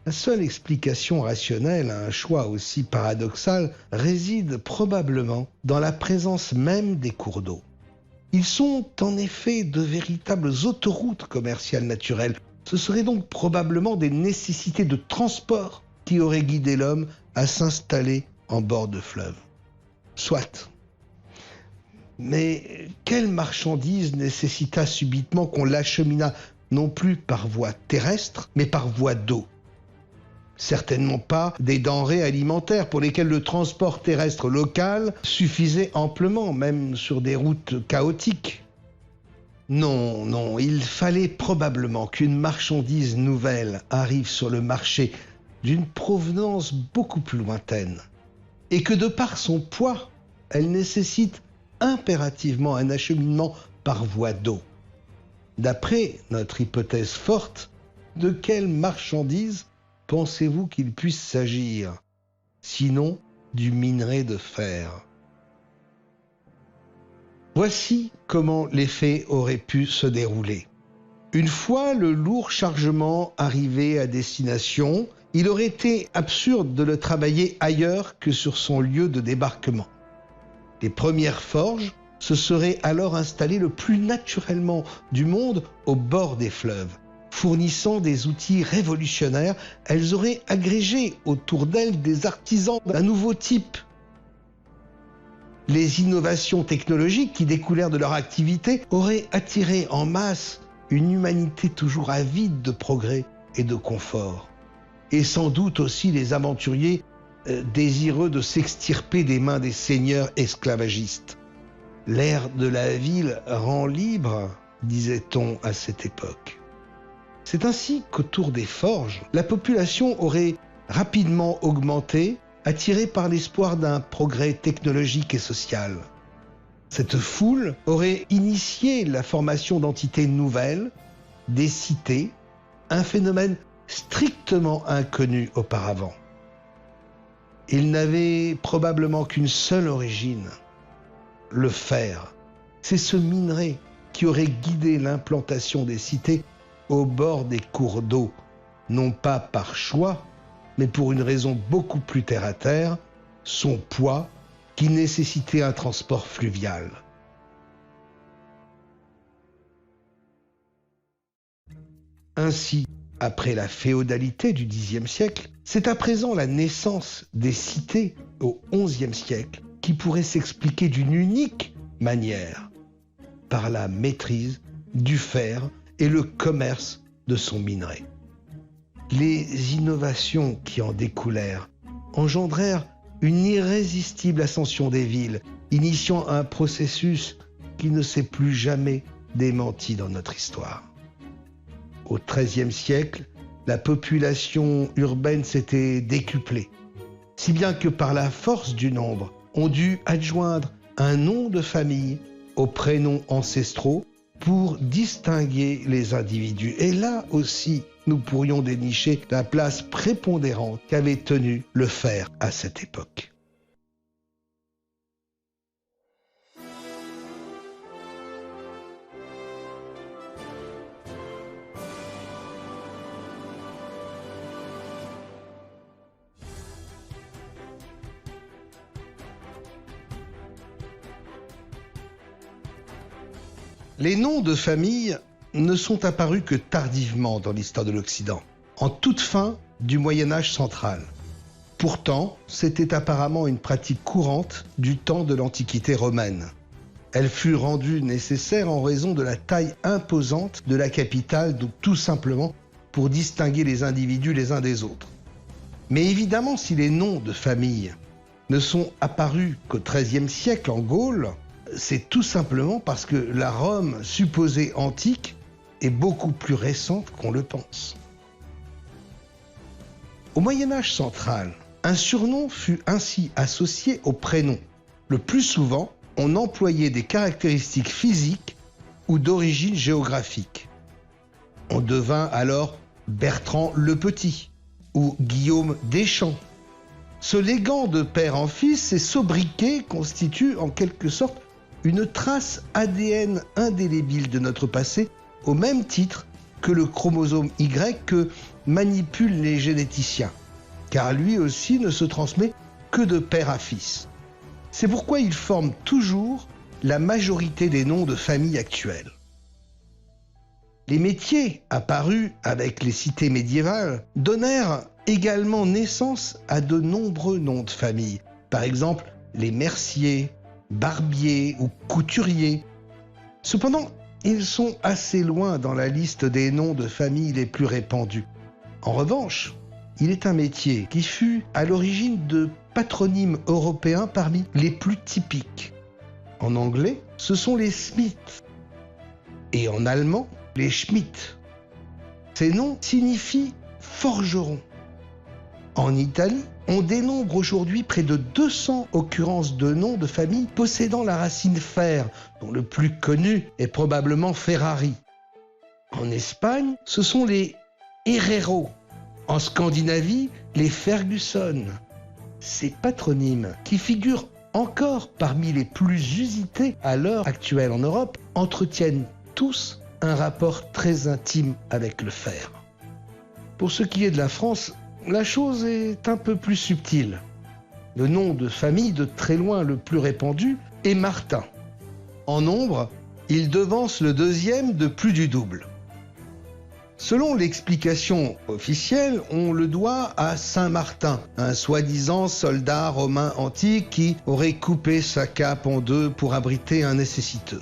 A: La seule explication rationnelle à un choix aussi paradoxal réside probablement dans la présence même des cours d'eau. Ils sont en effet de véritables autoroutes commerciales naturelles. Ce seraient donc probablement des nécessités de transport qui aurait guidé l'homme à s'installer en bord de fleuve. Soit. Mais quelle marchandise nécessita subitement qu'on l'acheminât non plus par voie terrestre, mais par voie d'eau? Certainement pas des denrées alimentaires pour lesquelles le transport terrestre local suffisait amplement, même sur des routes chaotiques. Non, il fallait probablement qu'une marchandise nouvelle arrive sur le marché d'une provenance beaucoup plus lointaine, et que de par son poids, elle nécessite impérativement un acheminement par voie d'eau. D'après notre hypothèse forte, de quelle marchandise pensez-vous qu'il puisse s'agir, sinon du minerai de fer? Voici comment les faits auraient pu se dérouler. Une fois le lourd chargement arrivé à destination, il aurait été absurde de le travailler ailleurs que sur son lieu de débarquement. Les premières forges se seraient alors installées le plus naturellement du monde au bord des fleuves. Fournissant des outils révolutionnaires, elles auraient agrégé autour d'elles des artisans d'un nouveau type. Les innovations technologiques qui découlèrent de leur activité auraient attiré en masse une humanité toujours avide de progrès et de confort. Et sans doute aussi les aventuriers désireux de s'extirper des mains des seigneurs esclavagistes. L'air de la ville rend libre, disait-on à cette époque. C'est ainsi qu'autour des forges, la population aurait rapidement augmenté, attirée par l'espoir d'un progrès technologique et social. Cette foule aurait initié la formation d'entités nouvelles, des cités, un phénomène strictement inconnu auparavant. Il n'avait probablement qu'une seule origine, le fer. C'est ce minerai qui aurait guidé l'implantation des cités au bord des cours d'eau, non pas par choix, mais pour une raison beaucoup plus terre-à-terre, son poids qui nécessitait un transport fluvial. Ainsi, après la féodalité du Xe siècle, c'est à présent la naissance des cités au XIe siècle qui pourrait s'expliquer d'une unique manière, par la maîtrise du fer et le commerce de son minerai. Les innovations qui en découlèrent engendrèrent une irrésistible ascension des villes, initiant un processus qui ne s'est plus jamais démenti dans notre histoire. Au XIIIe siècle, la population urbaine s'était décuplée, si bien que par la force du nombre, on dut adjoindre un nom de famille aux prénoms ancestraux pour distinguer les individus. Et là aussi, nous pourrions dénicher la place prépondérante qu'avait tenue le fer à cette époque. Les noms de famille ne sont apparus que tardivement dans l'histoire de l'Occident, en toute fin du Moyen Âge central. Pourtant, c'était apparemment une pratique courante du temps de l'Antiquité romaine. Elle fut rendue nécessaire en raison de la taille imposante de la capitale, donc tout simplement pour distinguer les individus les uns des autres. Mais évidemment, si les noms de famille ne sont apparus qu'au XIIIe siècle en Gaule, c'est tout simplement parce que la Rome supposée antique est beaucoup plus récente qu'on le pense. Au Moyen Âge central, un surnom fut ainsi associé au prénom. Le plus souvent, on employait des caractéristiques physiques ou d'origine géographique. On devint alors Bertrand le Petit ou Guillaume Deschamps. Ce léguant de père en fils, ces sobriquets constituent en quelque sorte une trace ADN indélébile de notre passé, au même titre que le chromosome Y que manipulent les généticiens, car lui aussi ne se transmet que de père à fils. C'est pourquoi il forme toujours la majorité des noms de famille actuels. Les métiers apparus avec les cités médiévales donnèrent également naissance à de nombreux noms de famille. Par exemple, les merciers, barbiers ou couturiers. Cependant, ils sont assez loin dans la liste des noms de famille les plus répandus. En revanche, il est un métier qui fut à l'origine de patronymes européens parmi les plus typiques. En anglais, ce sont les Smiths et en allemand, les Schmidt. Ces noms signifient forgeron. En Italie, on dénombre aujourd'hui près de 200 occurrences de noms de famille possédant la racine fer, dont le plus connu est probablement Ferrari. En Espagne, ce sont les Herrero. En Scandinavie, les Ferguson. Ces patronymes, qui figurent encore parmi les plus usités à l'heure actuelle en Europe, entretiennent tous un rapport très intime avec le fer. Pour ce qui est de la France, la chose est un peu plus subtile. Le nom de famille de très loin le plus répandu est Martin. En nombre, il devance le deuxième de plus du double. Selon l'explication officielle, on le doit à Saint Martin, un soi-disant soldat romain antique qui aurait coupé sa cape en deux pour abriter un nécessiteux.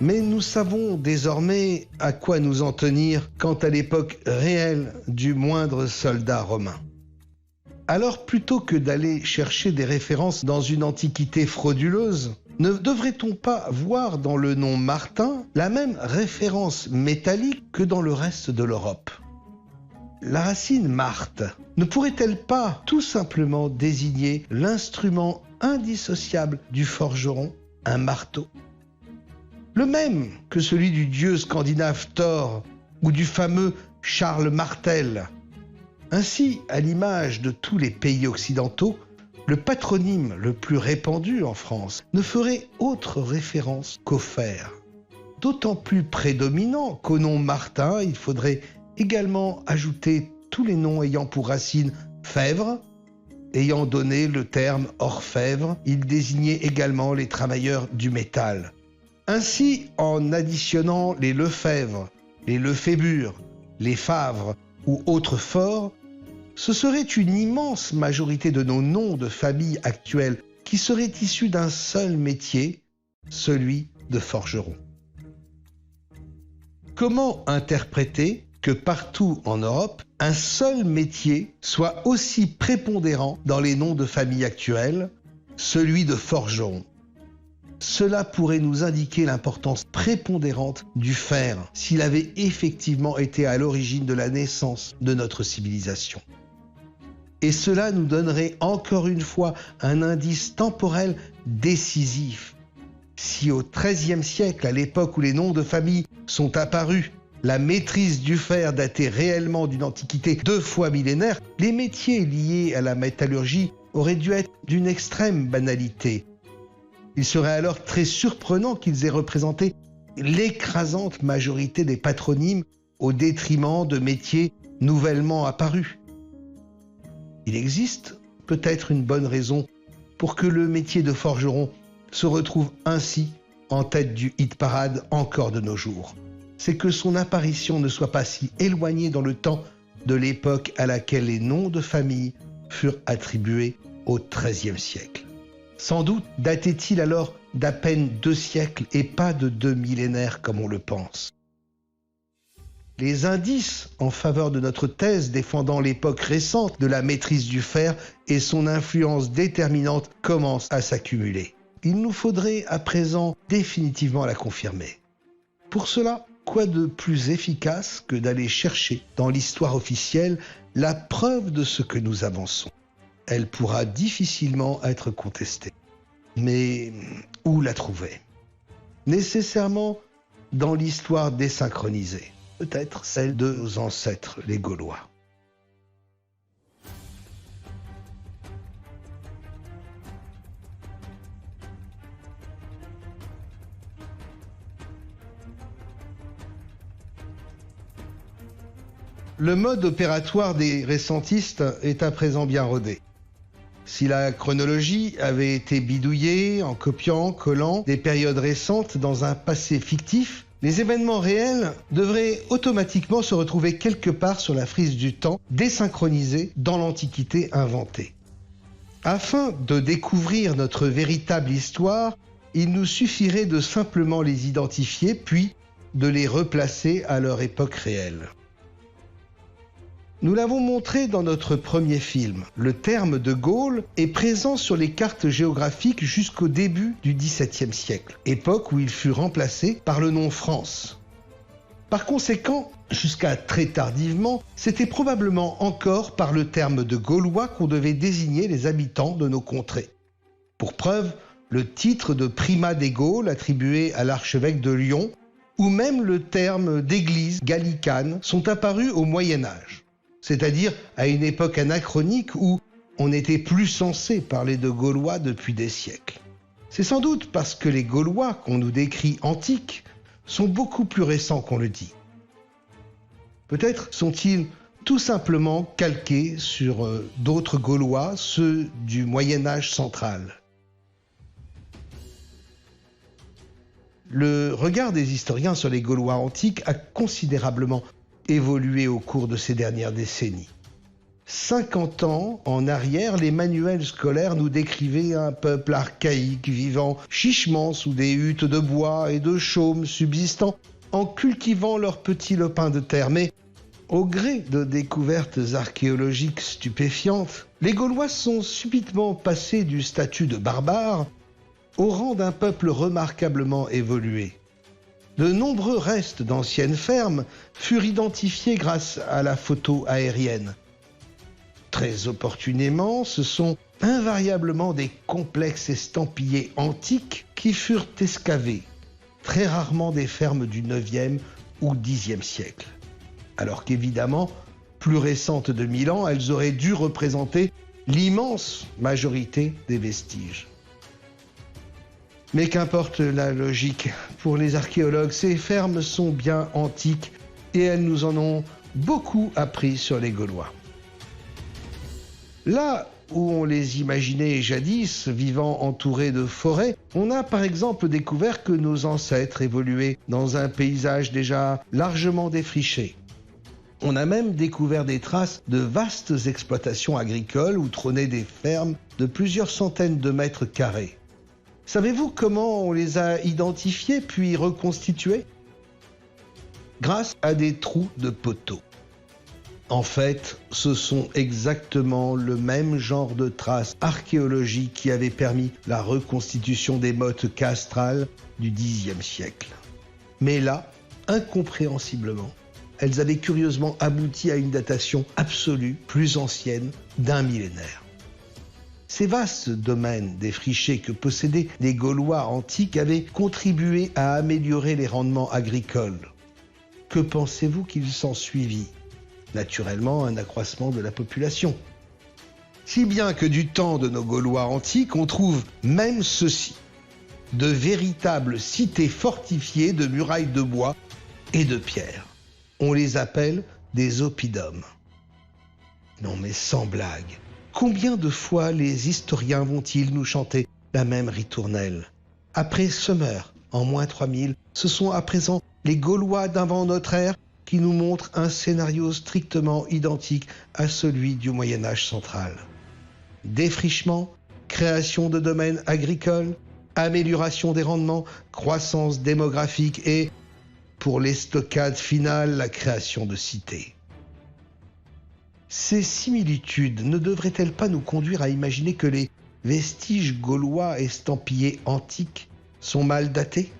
A: Mais nous savons désormais à quoi nous en tenir quant à l'époque réelle du moindre soldat romain. Alors, plutôt que d'aller chercher des références dans une antiquité frauduleuse, ne devrait-on pas voir dans le nom Martin la même référence métallique que dans le reste de l'Europe ? La racine Marthe ne pourrait-elle pas tout simplement désigner l'instrument indissociable du forgeron, un marteau ? Le même que celui du dieu scandinave Thor ou du fameux Charles Martel. Ainsi, à l'image de tous les pays occidentaux, le patronyme le plus répandu en France ne ferait autre référence qu'au fer. D'autant plus prédominant qu'au nom Martin, il faudrait également ajouter tous les noms ayant pour racine Fèvre. Ayant donné le terme orfèvre, il désignait également les travailleurs du métal. Ainsi, en additionnant les Lefèvre, les Lefébure, les Favre ou autres forts, ce serait une immense majorité de nos noms de famille actuels qui seraient issus d'un seul métier, celui de forgeron. Comment interpréter que partout en Europe, un seul métier soit aussi prépondérant dans les noms de famille actuels, celui de forgeron ? Cela pourrait nous indiquer l'importance prépondérante du fer s'il avait effectivement été à l'origine de la naissance de notre civilisation. Et cela nous donnerait encore une fois un indice temporel décisif. Si au XIIIe siècle, à l'époque où les noms de famille sont apparus, la maîtrise du fer datait réellement d'une antiquité 2 fois millénaire, les métiers liés à la métallurgie auraient dû être d'une extrême banalité. Il serait alors très surprenant qu'ils aient représenté l'écrasante majorité des patronymes au détriment de métiers nouvellement apparus. Il existe peut-être une bonne raison pour que le métier de forgeron se retrouve ainsi en tête du hit-parade encore de nos jours. C'est que son apparition ne soit pas si éloignée dans le temps de l'époque à laquelle les noms de famille furent attribués au XIIIe siècle. Sans doute datait-il alors d'à peine 2 siècles et pas de 2 millénaires comme on le pense. Les indices en faveur de notre thèse défendant l'époque récente de la maîtrise du fer et son influence déterminante commencent à s'accumuler. Il nous faudrait à présent définitivement la confirmer. Pour cela, quoi de plus efficace que d'aller chercher dans l'histoire officielle la preuve de ce que nous avançons ? Elle pourra difficilement être contestée. Mais où la trouver ? Nécessairement dans l'histoire désynchronisée, peut-être celle de nos ancêtres, les Gaulois. Le mode opératoire des récentistes est à présent bien rodé. Si la chronologie avait été bidouillée en copiant, collant des périodes récentes dans un passé fictif, Les événements réels devraient automatiquement se retrouver quelque part sur la frise du temps, désynchronisés dans l'Antiquité inventée. Afin de découvrir notre véritable histoire, il nous suffirait de simplement les identifier, puis de les replacer à leur époque réelle. Nous l'avons montré dans notre premier film. Le terme de Gaule est présent sur les cartes géographiques jusqu'au début du XVIIe siècle, époque où il fut remplacé par le nom France. Par conséquent, jusqu'à très tardivement, c'était probablement encore par le terme de Gaulois qu'on devait désigner les habitants de nos contrées. Pour preuve, le titre de primat des Gaules attribué à l'archevêque de Lyon, ou même le terme d'église gallicane sont apparus au Moyen Âge, c'est-à-dire à une époque anachronique où on n'était plus censé parler de Gaulois depuis des siècles. C'est sans doute parce que les Gaulois qu'on nous décrit antiques sont beaucoup plus récents qu'on le dit. Peut-être sont-ils tout simplement calqués sur d'autres Gaulois, ceux du Moyen Âge central. Le regard des historiens sur les Gaulois antiques a considérablement évolué au cours de ces dernières décennies. 50 ans en arrière, les manuels scolaires nous décrivaient un peuple archaïque vivant chichement sous des huttes de bois et de chaume subsistant en cultivant leurs petits lopins de terre. Mais au gré de découvertes archéologiques stupéfiantes, les Gaulois sont subitement passés du statut de barbares au rang d'un peuple remarquablement évolué. De nombreux restes d'anciennes fermes furent identifiés grâce à la photo aérienne. Très opportunément, ce sont invariablement des complexes estampillés antiques qui furent excavés, très rarement des fermes du 9e ou 10e siècle. Alors qu'évidemment, plus récentes de 1000 ans, elles auraient dû représenter l'immense majorité des vestiges. Mais qu'importe la logique, pour les archéologues, ces fermes sont bien antiques et elles nous en ont beaucoup appris sur les Gaulois. Là où on les imaginait jadis vivant entourés de forêts, on a par exemple découvert que nos ancêtres évoluaient dans un paysage déjà largement défriché. On a même découvert des traces de vastes exploitations agricoles où trônaient des fermes de plusieurs centaines de mètres carrés. Savez-vous comment on les a identifiés puis reconstitués? Grâce à des trous de poteaux. En fait, ce sont exactement le même genre de traces archéologiques qui avaient permis la reconstitution des mottes castrales du Xe siècle. Mais là, incompréhensiblement, elles avaient curieusement abouti à une datation absolue, plus ancienne, d'1 millénaire. Ces vastes domaines défrichés que possédaient les Gaulois antiques avaient contribué à améliorer les rendements agricoles. Que pensez-vous qu'il s'ensuivit? Naturellement, un accroissement de la population. Si bien que du temps de nos Gaulois antiques, on trouve même ceci, de véritables cités fortifiées de murailles de bois et de pierre. On les appelle des oppidums. Non mais sans blague. Combien de fois les historiens vont-ils nous chanter la même ritournelle? Après Summer, en moins 3000, ce sont à présent les Gaulois d'avant notre ère qui nous montrent un scénario strictement identique à celui du Moyen-Âge central. Défrichement, création de domaines agricoles, amélioration des rendements, croissance démographique et, pour l'estocade finale, la création de cités. Ces similitudes ne devraient-elles pas nous conduire à imaginer que les vestiges gaulois estampillés antiques sont mal datés?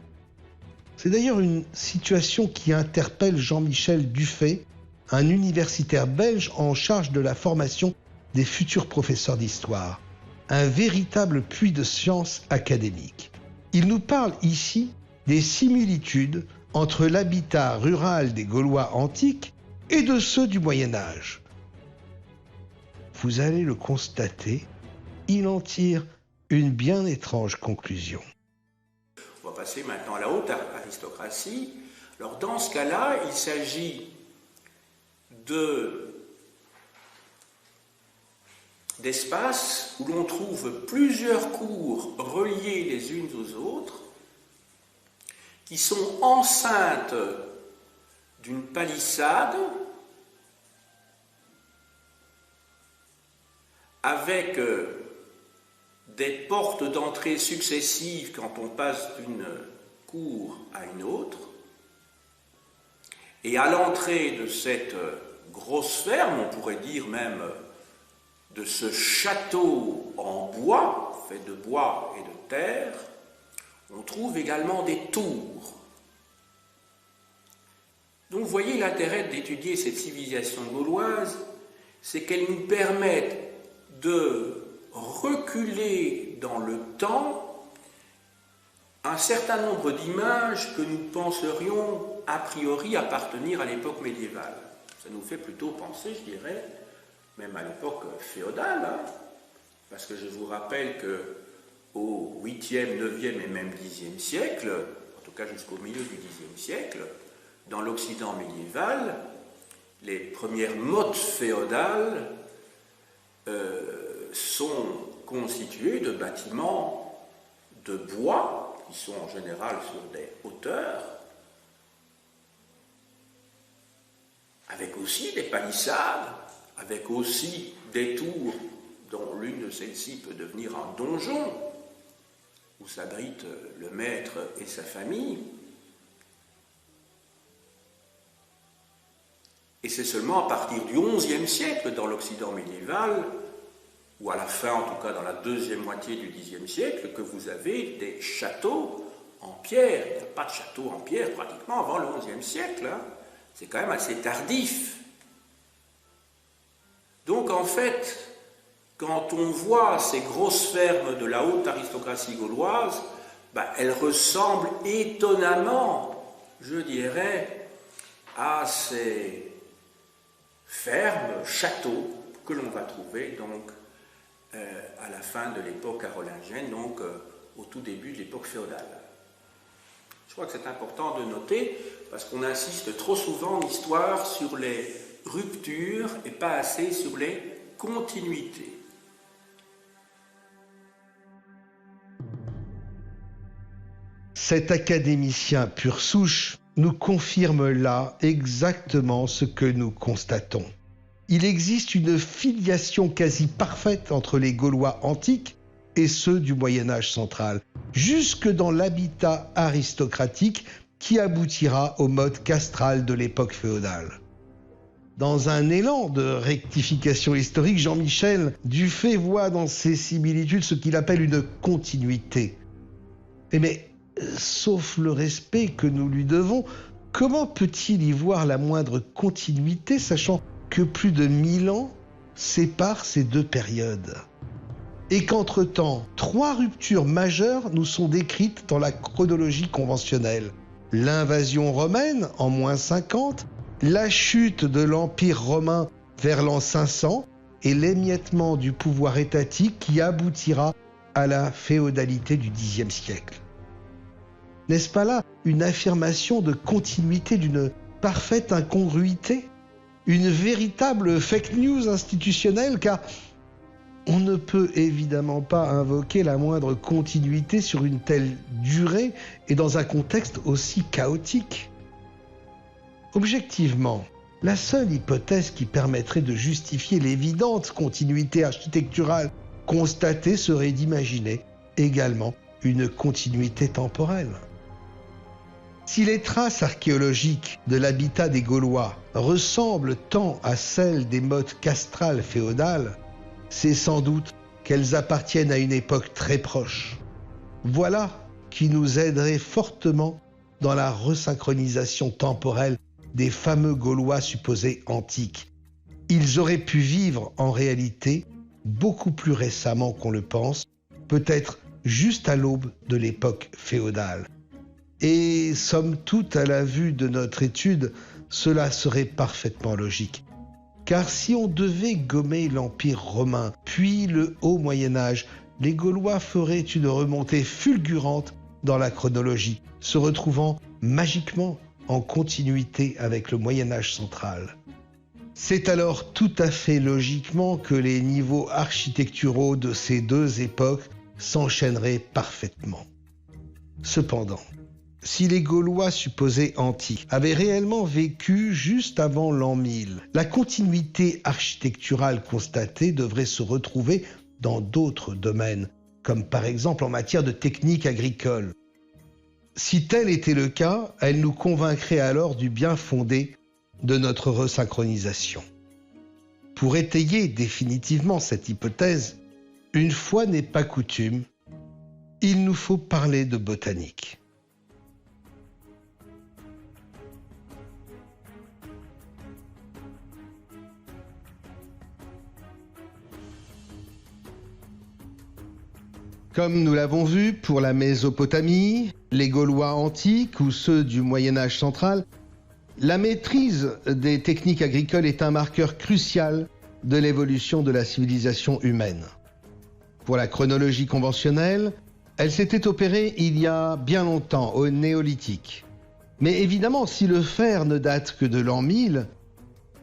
A: C'est d'ailleurs une situation qui interpelle Jean-Michel Dufay, un universitaire belge en charge de la formation des futurs professeurs d'histoire, un véritable puits de science académique. Il nous parle ici des similitudes entre l'habitat rural des Gaulois antiques et de ceux du Moyen Âge. Vous allez le constater, il en tire une bien étrange conclusion.
B: On va passer maintenant à la haute aristocratie. Alors dans ce cas-là, il s'agit d'espaces où l'on trouve plusieurs cours reliées les unes aux autres, qui sont enceintes d'une palissade avec des portes d'entrée successives quand on passe d'une cour à une autre. Et à l'entrée de cette grosse ferme, on pourrait dire même de ce château en bois, fait de bois et de terre, on trouve également des tours. Donc vous voyez l'intérêt d'étudier cette civilisation gauloise, c'est qu'elle nous permet de reculer dans le temps un certain nombre d'images que nous penserions a priori appartenir à l'époque médiévale. Ça nous fait plutôt penser, je dirais, même à l'époque féodale, hein, parce que je vous rappelle qu'au 8e, 9e et même 10e siècle, en tout cas jusqu'au milieu du 10e siècle, dans l'Occident médiéval, les premières mottes féodales sont constituées de bâtiments de bois, qui sont en général sur des hauteurs, avec aussi des palissades, avec aussi des tours dont l'une de celles-ci peut devenir un donjon, où s'abrite le maître et sa famille. Et c'est seulement à partir du XIe siècle, dans l'Occident médiéval, ou à la fin, en tout cas dans la deuxième moitié du Xe siècle, que vous avez des châteaux en pierre. Il n'y a pas de château en pierre pratiquement avant le XIe siècle. Hein. C'est quand même assez tardif. Donc en fait, quand on voit ces grosses fermes de la haute aristocratie gauloise, elles ressemblent étonnamment, je dirais, à ces fermes, châteaux, que l'on va trouver donc à la fin de l'époque carolingienne, donc au tout début de l'époque féodale. Je crois que c'est important de noter, parce qu'on insiste trop souvent en histoire sur les ruptures et pas assez sur les continuités.
A: Cet académicien pure souche nous confirme là exactement ce que nous constatons. Il existe une filiation quasi parfaite entre les Gaulois antiques et ceux du Moyen-Âge central, jusque dans l'habitat aristocratique qui aboutira au mode castral de l'époque féodale. Dans un élan de rectification historique, Jean-Michel Dufay voit dans ces similitudes ce qu'il appelle une continuité. Mais sauf le respect que nous lui devons, comment peut-il y voir la moindre continuité, sachant que plus de 1000 ans séparent ces deux périodes? Et qu'entre-temps, 3 ruptures majeures nous sont décrites dans la chronologie conventionnelle. L'invasion romaine en -50, la chute de l'Empire romain vers l'an 500 et l'émiettement du pouvoir étatique qui aboutira à la féodalité du Xe siècle. N'est-ce pas là une affirmation de continuité d'une parfaite incongruité? Une véritable fake news institutionnelle, car on ne peut évidemment pas invoquer la moindre continuité sur une telle durée et dans un contexte aussi chaotique. Objectivement, la seule hypothèse qui permettrait de justifier l'évidente continuité architecturale constatée serait d'imaginer également une continuité temporelle. Si les traces archéologiques de l'habitat des Gaulois ressemblent tant à celles des mottes castrales féodales, c'est sans doute qu'elles appartiennent à une époque très proche. Voilà qui nous aiderait fortement dans la resynchronisation temporelle des fameux Gaulois supposés antiques. Ils auraient pu vivre en réalité beaucoup plus récemment qu'on le pense, peut-être juste à l'aube de l'époque féodale. Et somme toute, à la vue de notre étude, cela serait parfaitement logique. Car si on devait gommer l'Empire romain, puis le Haut Moyen-Âge, les Gaulois feraient une remontée fulgurante dans la chronologie, se retrouvant magiquement en continuité avec le Moyen-Âge central. C'est alors tout à fait logiquement que les niveaux architecturaux de ces deux époques s'enchaîneraient parfaitement. Cependant, Si les Gaulois supposés antiques avaient réellement vécu juste avant l'an 1000, la continuité architecturale constatée devrait se retrouver dans d'autres domaines, comme par exemple en matière de technique agricole. Si tel était le cas, elle nous convaincrait alors du bien fondé de notre resynchronisation. Pour étayer définitivement cette hypothèse, une fois n'est pas coutume, il nous faut parler de botanique. Comme nous l'avons vu pour la Mésopotamie, les Gaulois antiques ou ceux du Moyen-Âge central, la maîtrise des techniques agricoles est un marqueur crucial de l'évolution de la civilisation humaine. Pour la chronologie conventionnelle, elle s'était opérée il y a bien longtemps, au Néolithique. Mais évidemment, si le fer ne date que de l'an 1000,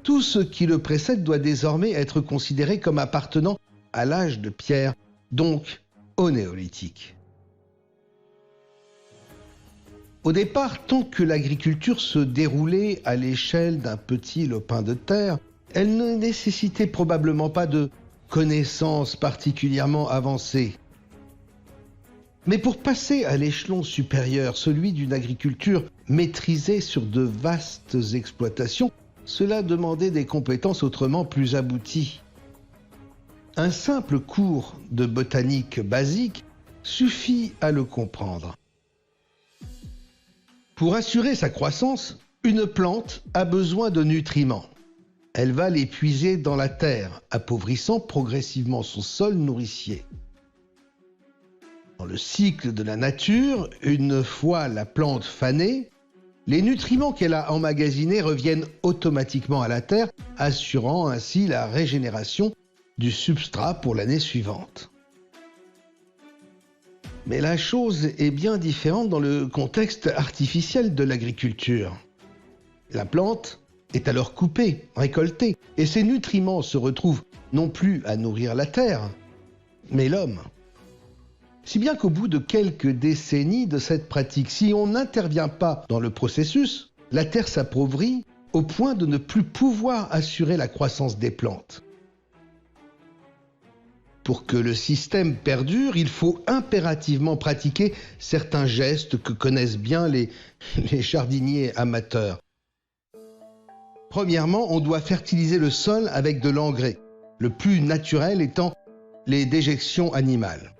A: tout ce qui le précède doit désormais être considéré comme appartenant à l'âge de pierre, donc au Néolithique. Au départ, tant que l'agriculture se déroulait à l'échelle d'un petit lopin de terre, elle ne nécessitait probablement pas de connaissances particulièrement avancées. Mais pour passer à l'échelon supérieur, celui d'une agriculture maîtrisée sur de vastes exploitations, cela demandait des compétences autrement plus abouties. Un simple cours de botanique basique suffit à le comprendre. Pour assurer sa croissance, une plante a besoin de nutriments. Elle va les puiser dans la terre, appauvrissant progressivement son sol nourricier. Dans le cycle de la nature, une fois la plante fanée, les nutriments qu'elle a emmagasinés reviennent automatiquement à la terre, assurant ainsi la régénération du substrat pour l'année suivante. Mais la chose est bien différente dans le contexte artificiel de l'agriculture. La plante est alors coupée, récoltée, et ses nutriments se retrouvent non plus à nourrir la terre, mais l'homme. Si bien qu'au bout de quelques décennies de cette pratique, si on n'intervient pas dans le processus, la terre s'appauvrit au point de ne plus pouvoir assurer la croissance des plantes. Pour que le système perdure, il faut impérativement pratiquer certains gestes que connaissent bien les jardiniers amateurs. Premièrement, on doit fertiliser le sol avec de l'engrais, le plus naturel étant les déjections animales.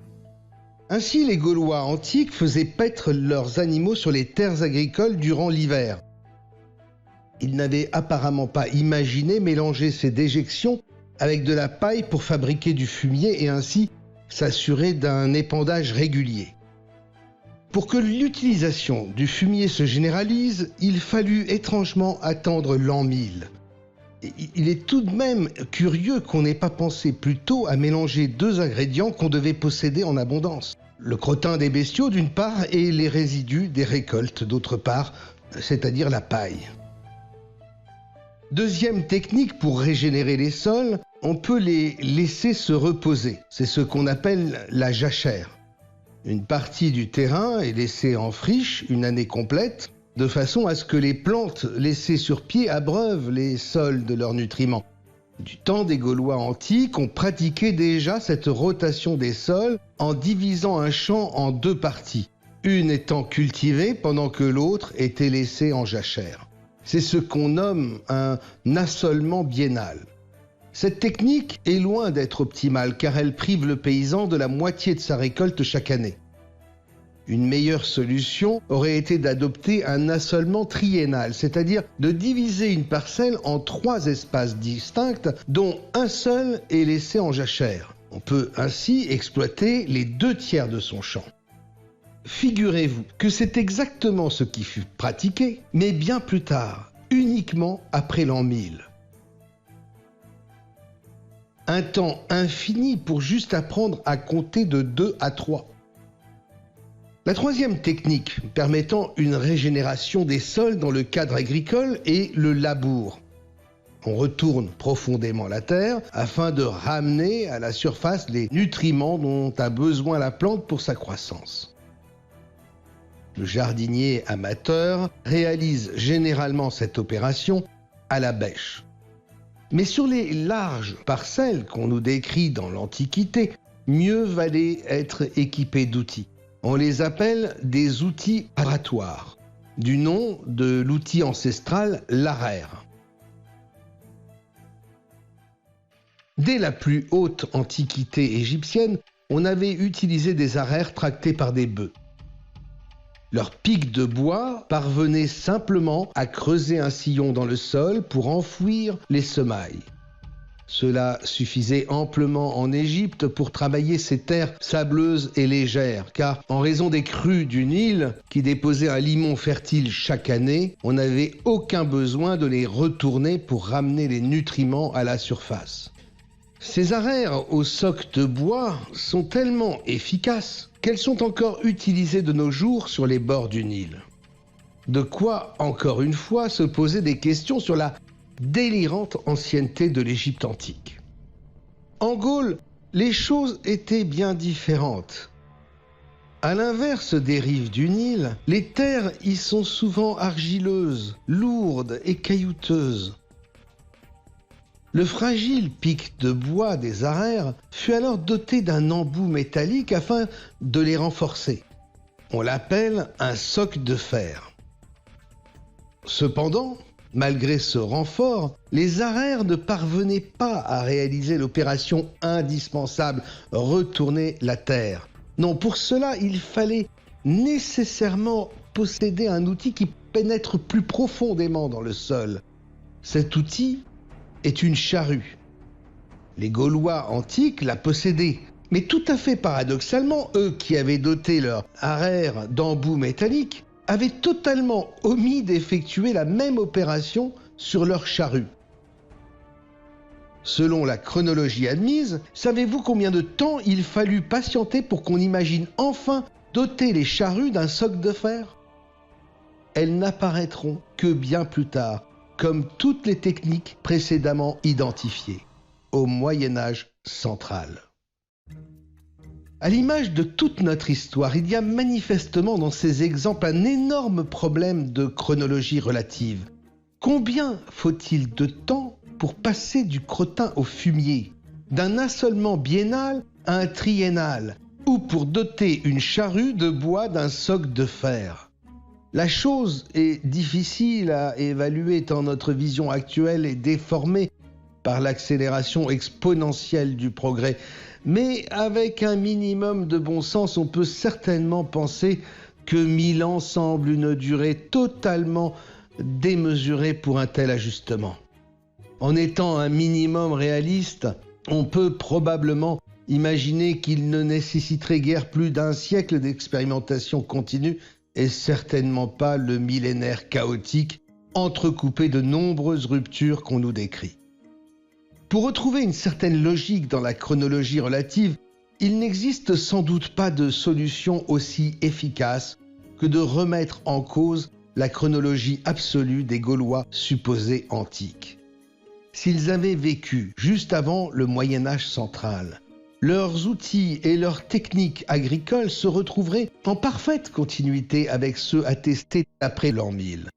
A: Ainsi, les Gaulois antiques faisaient paître leurs animaux sur les terres agricoles durant l'hiver. Ils n'avaient apparemment pas imaginé mélanger ces déjections avec de la paille pour fabriquer du fumier et ainsi s'assurer d'un épandage régulier. Pour que l'utilisation du fumier se généralise, il fallut étrangement attendre l'an 1000. Il est tout de même curieux qu'on n'ait pas pensé plus tôt à mélanger deux ingrédients qu'on devait posséder en abondance. Le crottin des bestiaux d'une part et les résidus des récoltes d'autre part, c'est-à-dire la paille. Deuxième technique pour régénérer les sols, on peut les laisser se reposer. C'est ce qu'on appelle la jachère. Une partie du terrain est laissée en friche une année complète, de façon à ce que les plantes laissées sur pied abreuvent les sols de leurs nutriments. Du temps des Gaulois antiques, on pratiquait déjà cette rotation des sols en divisant un champ en deux parties, une étant cultivée pendant que l'autre était laissée en jachère. C'est ce qu'on nomme un assolement biennal. Cette technique est loin d'être optimale car elle prive le paysan de la moitié de sa récolte chaque année. Une meilleure solution aurait été d'adopter un assolement triennal, c'est-à-dire de diviser une parcelle en 3 espaces distincts dont un seul est laissé en jachère. On peut ainsi exploiter les 2/3 de son champ. Figurez-vous que c'est exactement ce qui fut pratiqué, mais bien plus tard, uniquement après l'an 1000. Un temps infini pour juste apprendre à compter de 2 à 3. La troisième technique permettant une régénération des sols dans le cadre agricole est le labour. On retourne profondément la terre afin de ramener à la surface les nutriments dont a besoin la plante pour sa croissance. Le jardinier amateur réalise généralement cette opération à la bêche. Mais sur les larges parcelles qu'on nous décrit dans l'Antiquité, mieux valait être équipé d'outils. On les appelle des outils aratoires, du nom de l'outil ancestral l'arère. Dès la plus haute antiquité égyptienne, on avait utilisé des arères tractés par des bœufs. Leurs pics de bois parvenaient simplement à creuser un sillon dans le sol pour enfouir les semailles. Cela suffisait amplement en Égypte pour travailler ces terres sableuses et légères, car en raison des crues du Nil, qui déposaient un limon fertile chaque année, on n'avait aucun besoin de les retourner pour ramener les nutriments à la surface. Ces arères au soc de bois sont tellement efficaces qu'elles sont encore utilisées de nos jours sur les bords du Nil. De quoi, encore une fois, se poser des questions sur la délirante ancienneté de l'Égypte antique. En Gaule, les choses étaient bien différentes. À l'inverse des rives du Nil, les terres y sont souvent argileuses, lourdes et caillouteuses. Le fragile pic de bois des arères fut alors doté d'un embout métallique afin de les renforcer. On l'appelle un soc de fer. Cependant, malgré ce renfort, les arères ne parvenaient pas à réaliser l'opération indispensable, retourner la terre. Non, pour cela, il fallait nécessairement posséder un outil qui pénètre plus profondément dans le sol. Cet outil est une charrue. Les Gaulois antiques la possédaient, mais tout à fait paradoxalement, eux qui avaient doté leur arère d'embouts métalliques avaient totalement omis d'effectuer la même opération sur leur charrue. Selon la chronologie admise, savez-vous combien de temps il fallut patienter pour qu'on imagine enfin doter les charrues d'un soc de fer ? Elles n'apparaîtront que bien plus tard, comme toutes les techniques précédemment identifiées, au Moyen-Âge central. À l'image de toute notre histoire, il y a manifestement dans ces exemples un énorme problème de chronologie relative. Combien faut-il de temps pour passer du crottin au fumier, d'un assolement biennal à un triennal, ou pour doter une charrue de bois d'un soc de fer ? La chose est difficile à évaluer tant notre vision actuelle est déformée par l'accélération exponentielle du progrès. Mais avec un minimum de bon sens, on peut certainement penser que 1000 ans semble une durée totalement démesurée pour un tel ajustement. En étant un minimum réaliste, on peut probablement imaginer qu'il ne nécessiterait guère plus d'un siècle d'expérimentation continue et certainement pas le millénaire chaotique entrecoupé de nombreuses ruptures qu'on nous décrit. Pour retrouver une certaine logique dans la chronologie relative, il n'existe sans doute pas de solution aussi efficace que de remettre en cause la chronologie absolue des Gaulois supposés antiques. S'ils avaient vécu juste avant le Moyen-Âge central, leurs outils et leurs techniques agricoles se retrouveraient en parfaite continuité avec ceux attestés après l'an 1000.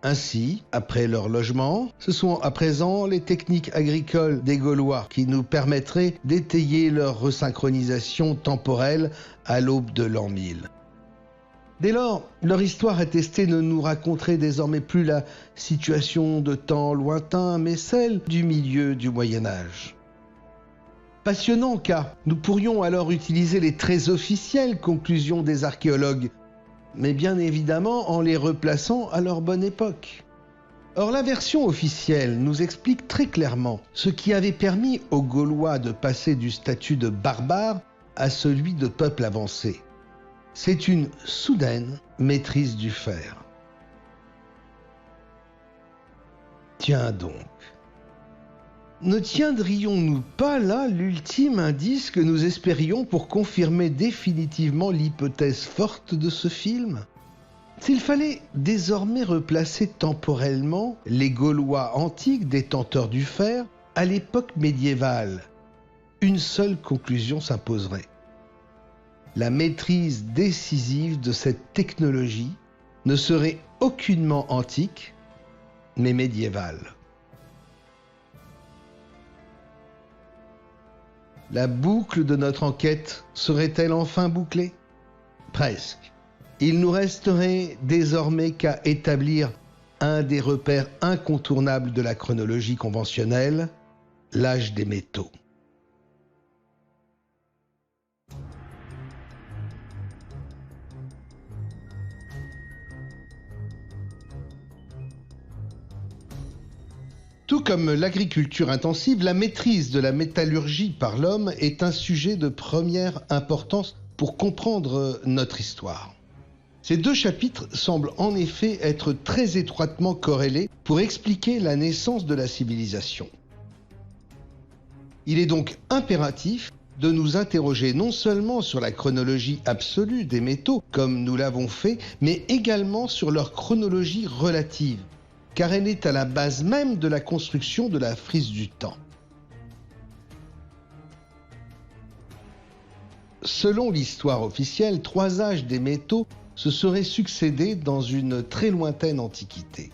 A: Ainsi, après leur logement, ce sont à présent les techniques agricoles des Gaulois qui nous permettraient d'étayer leur resynchronisation temporelle à l'aube de l'an 1000. Dès lors, leur histoire attestée ne nous raconterait désormais plus la situation de temps lointain, mais celle du milieu du Moyen-Âge. Passionnant car nous pourrions alors utiliser les très officielles conclusions des archéologues, mais bien évidemment en les replaçant à leur bonne époque. Or, la version officielle nous explique très clairement ce qui avait permis aux Gaulois de passer du statut de barbares à celui de peuple avancé. C'est une soudaine maîtrise du fer. Tiens donc, ne tiendrions-nous pas là l'ultime indice que nous espérions pour confirmer définitivement l'hypothèse forte de ce film ? S'il fallait désormais replacer temporellement les Gaulois antiques détenteurs du fer à l'époque médiévale, une seule conclusion s'imposerait. la maîtrise décisive de cette technologie ne serait aucunement antique, mais médiévale. La boucle de notre enquête serait-elle enfin bouclée ? Presque. Il nous resterait désormais qu'à établir un des repères incontournables de la chronologie conventionnelle, l'âge des métaux. Tout comme l'agriculture intensive, la maîtrise de la métallurgie par l'homme est un sujet de première importance pour comprendre notre histoire. Ces deux chapitres semblent en effet être très étroitement corrélés pour expliquer la naissance de la civilisation. Il est donc impératif de nous interroger non seulement sur la chronologie absolue des métaux, comme nous l'avons fait, mais également sur leur chronologie relative, car elle est à la base même de la construction de la frise du temps. Selon l'histoire officielle, 3 âges des métaux se seraient succédés dans une très lointaine antiquité.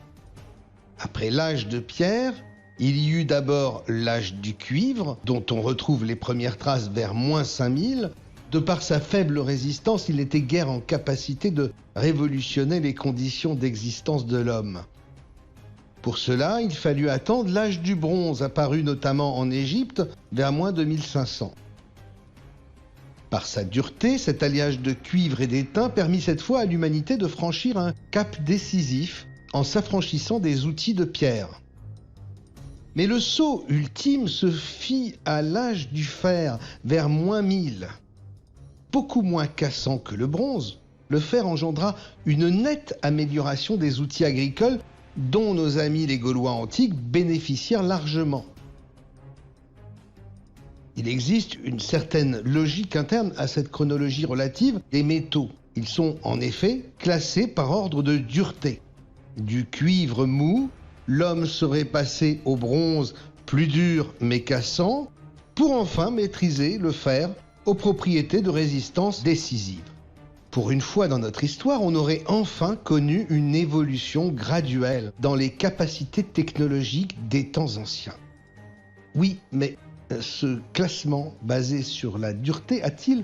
A: Après l'âge de pierre, il y eut d'abord l'âge du cuivre, dont on retrouve les premières traces vers -5000. De par sa faible résistance, il n'était guère en capacité de révolutionner les conditions d'existence de l'homme. Pour cela, il fallut attendre l'âge du bronze, apparu notamment en Égypte vers -2500. Par sa dureté, cet alliage de cuivre et d'étain permit cette fois à l'humanité de franchir un cap décisif en s'affranchissant des outils de pierre. Mais le saut ultime se fit à l'âge du fer, vers -1000. Beaucoup moins cassant que le bronze, le fer engendra une nette amélioration des outils agricoles dont nos amis les Gaulois antiques bénéficièrent largement. Il existe une certaine logique interne à cette chronologie relative des métaux. Ils sont en effet classés par ordre de dureté. Du cuivre mou, l'homme serait passé au bronze plus dur mais cassant, pour enfin maîtriser le fer aux propriétés de résistance décisives. Pour une fois dans notre histoire, on aurait enfin connu une évolution graduelle dans les capacités technologiques des temps anciens. Oui, mais ce classement basé sur la dureté a-t-il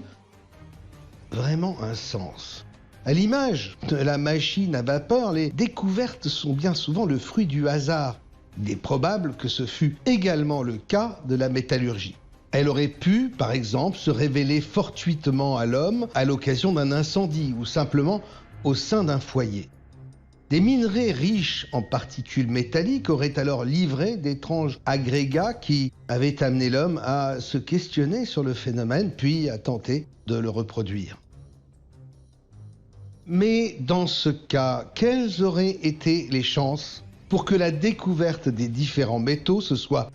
A: vraiment un sens ? À l'image de la machine à vapeur, les découvertes sont bien souvent le fruit du hasard. Il est probable que ce fût également le cas de la métallurgie. Elle aurait pu, par exemple, se révéler fortuitement à l'homme à l'occasion d'un incendie ou simplement au sein d'un foyer. Des minerais riches en particules métalliques auraient alors livré d'étranges agrégats qui avaient amené l'homme à se questionner sur le phénomène puis à tenter de le reproduire. Mais dans ce cas, quelles auraient été les chances pour que la découverte des différents métaux se soit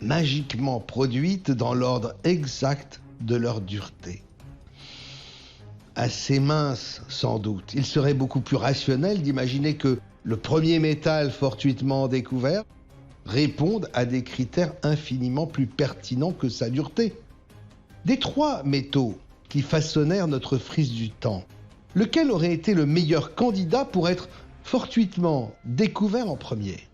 A: magiquement produite dans l'ordre exact de leur dureté? Assez mince, sans doute. Il serait beaucoup plus rationnel d'imaginer que le premier métal fortuitement découvert réponde à des critères infiniment plus pertinents que sa dureté. Des 3 métaux qui façonnèrent notre frise du temps, lequel aurait été le meilleur candidat pour être fortuitement découvert en premier?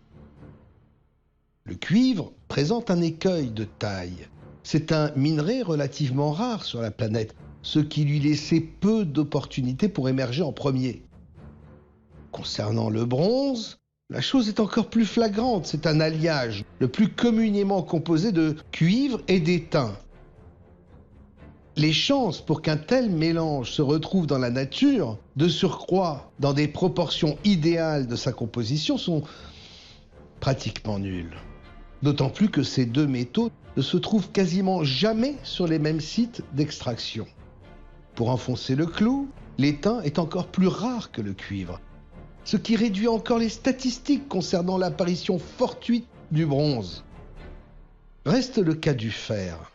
A: Le cuivre présente un écueil de taille. C'est un minerai relativement rare sur la planète, ce qui lui laissait peu d'opportunités pour émerger en premier. Concernant le bronze, la chose est encore plus flagrante. C'est un alliage le plus communément composé de cuivre et d'étain. Les chances pour qu'un tel mélange se retrouve dans la nature, de surcroît dans des proportions idéales de sa composition, sont pratiquement nulles. D'autant plus que ces 2 métaux ne se trouvent quasiment jamais sur les mêmes sites d'extraction. Pour enfoncer le clou, l'étain est encore plus rare que le cuivre, ce qui réduit encore les statistiques concernant l'apparition fortuite du bronze. Reste le cas du fer.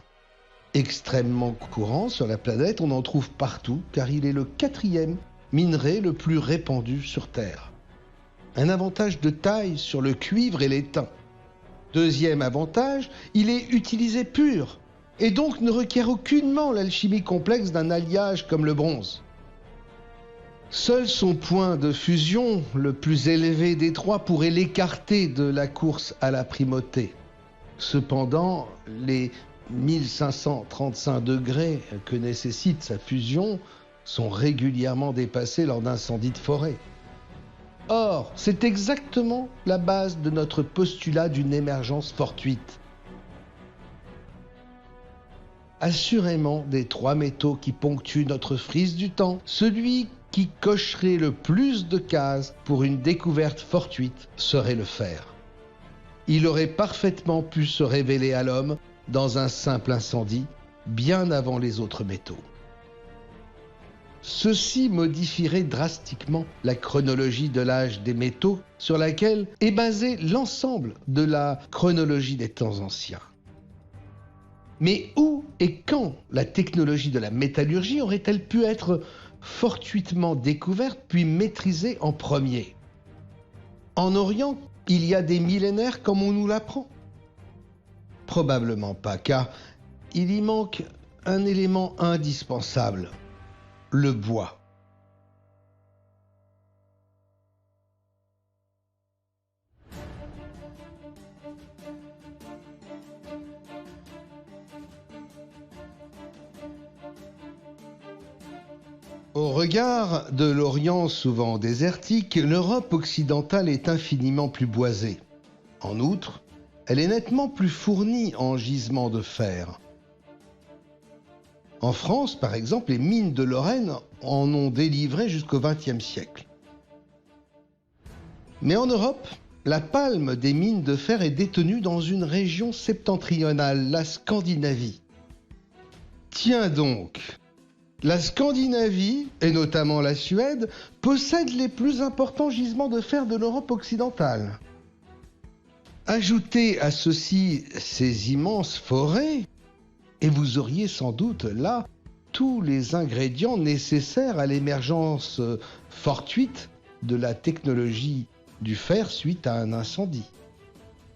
A: Extrêmement courant sur la planète, on en trouve partout car il est le 4e minerai le plus répandu sur Terre. Un avantage de taille sur le cuivre et l'étain. 2e avantage, il est utilisé pur. et donc ne requiert aucunement l'alchimie complexe d'un alliage comme le bronze. Seul son point de fusion, le plus élevé des trois, pourrait l'écarter de la course à la primauté. Cependant, les 1535 degrés que nécessite sa fusion sont régulièrement dépassés lors d'incendies de forêt. Or, c'est exactement la base de notre postulat d'une émergence fortuite. Assurément, des trois métaux qui ponctuent notre frise du temps, celui qui cocherait le plus de cases pour une découverte fortuite serait le fer. Il aurait parfaitement pu se révéler à l'homme dans un simple incendie, bien avant les autres métaux. Ceci modifierait drastiquement la chronologie de l'âge des métaux sur laquelle est basé l'ensemble de la chronologie des temps anciens. Mais où et quand la technologie de la métallurgie aurait-elle pu être fortuitement découverte puis maîtrisée en premier? En Orient, il y a des millénaires comme on nous l'apprend? Probablement pas, car il y manque un élément indispensable: le bois. Au regard de l'Orient souvent désertique, l'Europe occidentale est infiniment plus boisée. En outre, elle est nettement plus fournie en gisements de fer. En France, par exemple, les mines de Lorraine en ont délivré jusqu'au XXe siècle. Mais en Europe, la palme des mines de fer est détenue dans une région septentrionale, la Scandinavie. Tiens donc! La Scandinavie, et notamment la Suède, possède les plus importants gisements de fer de l'Europe occidentale. Ajoutez à ceci ces immenses forêts, et vous auriez sans doute là tous les ingrédients nécessaires à l'émergence fortuite de la technologie du fer suite à un incendie.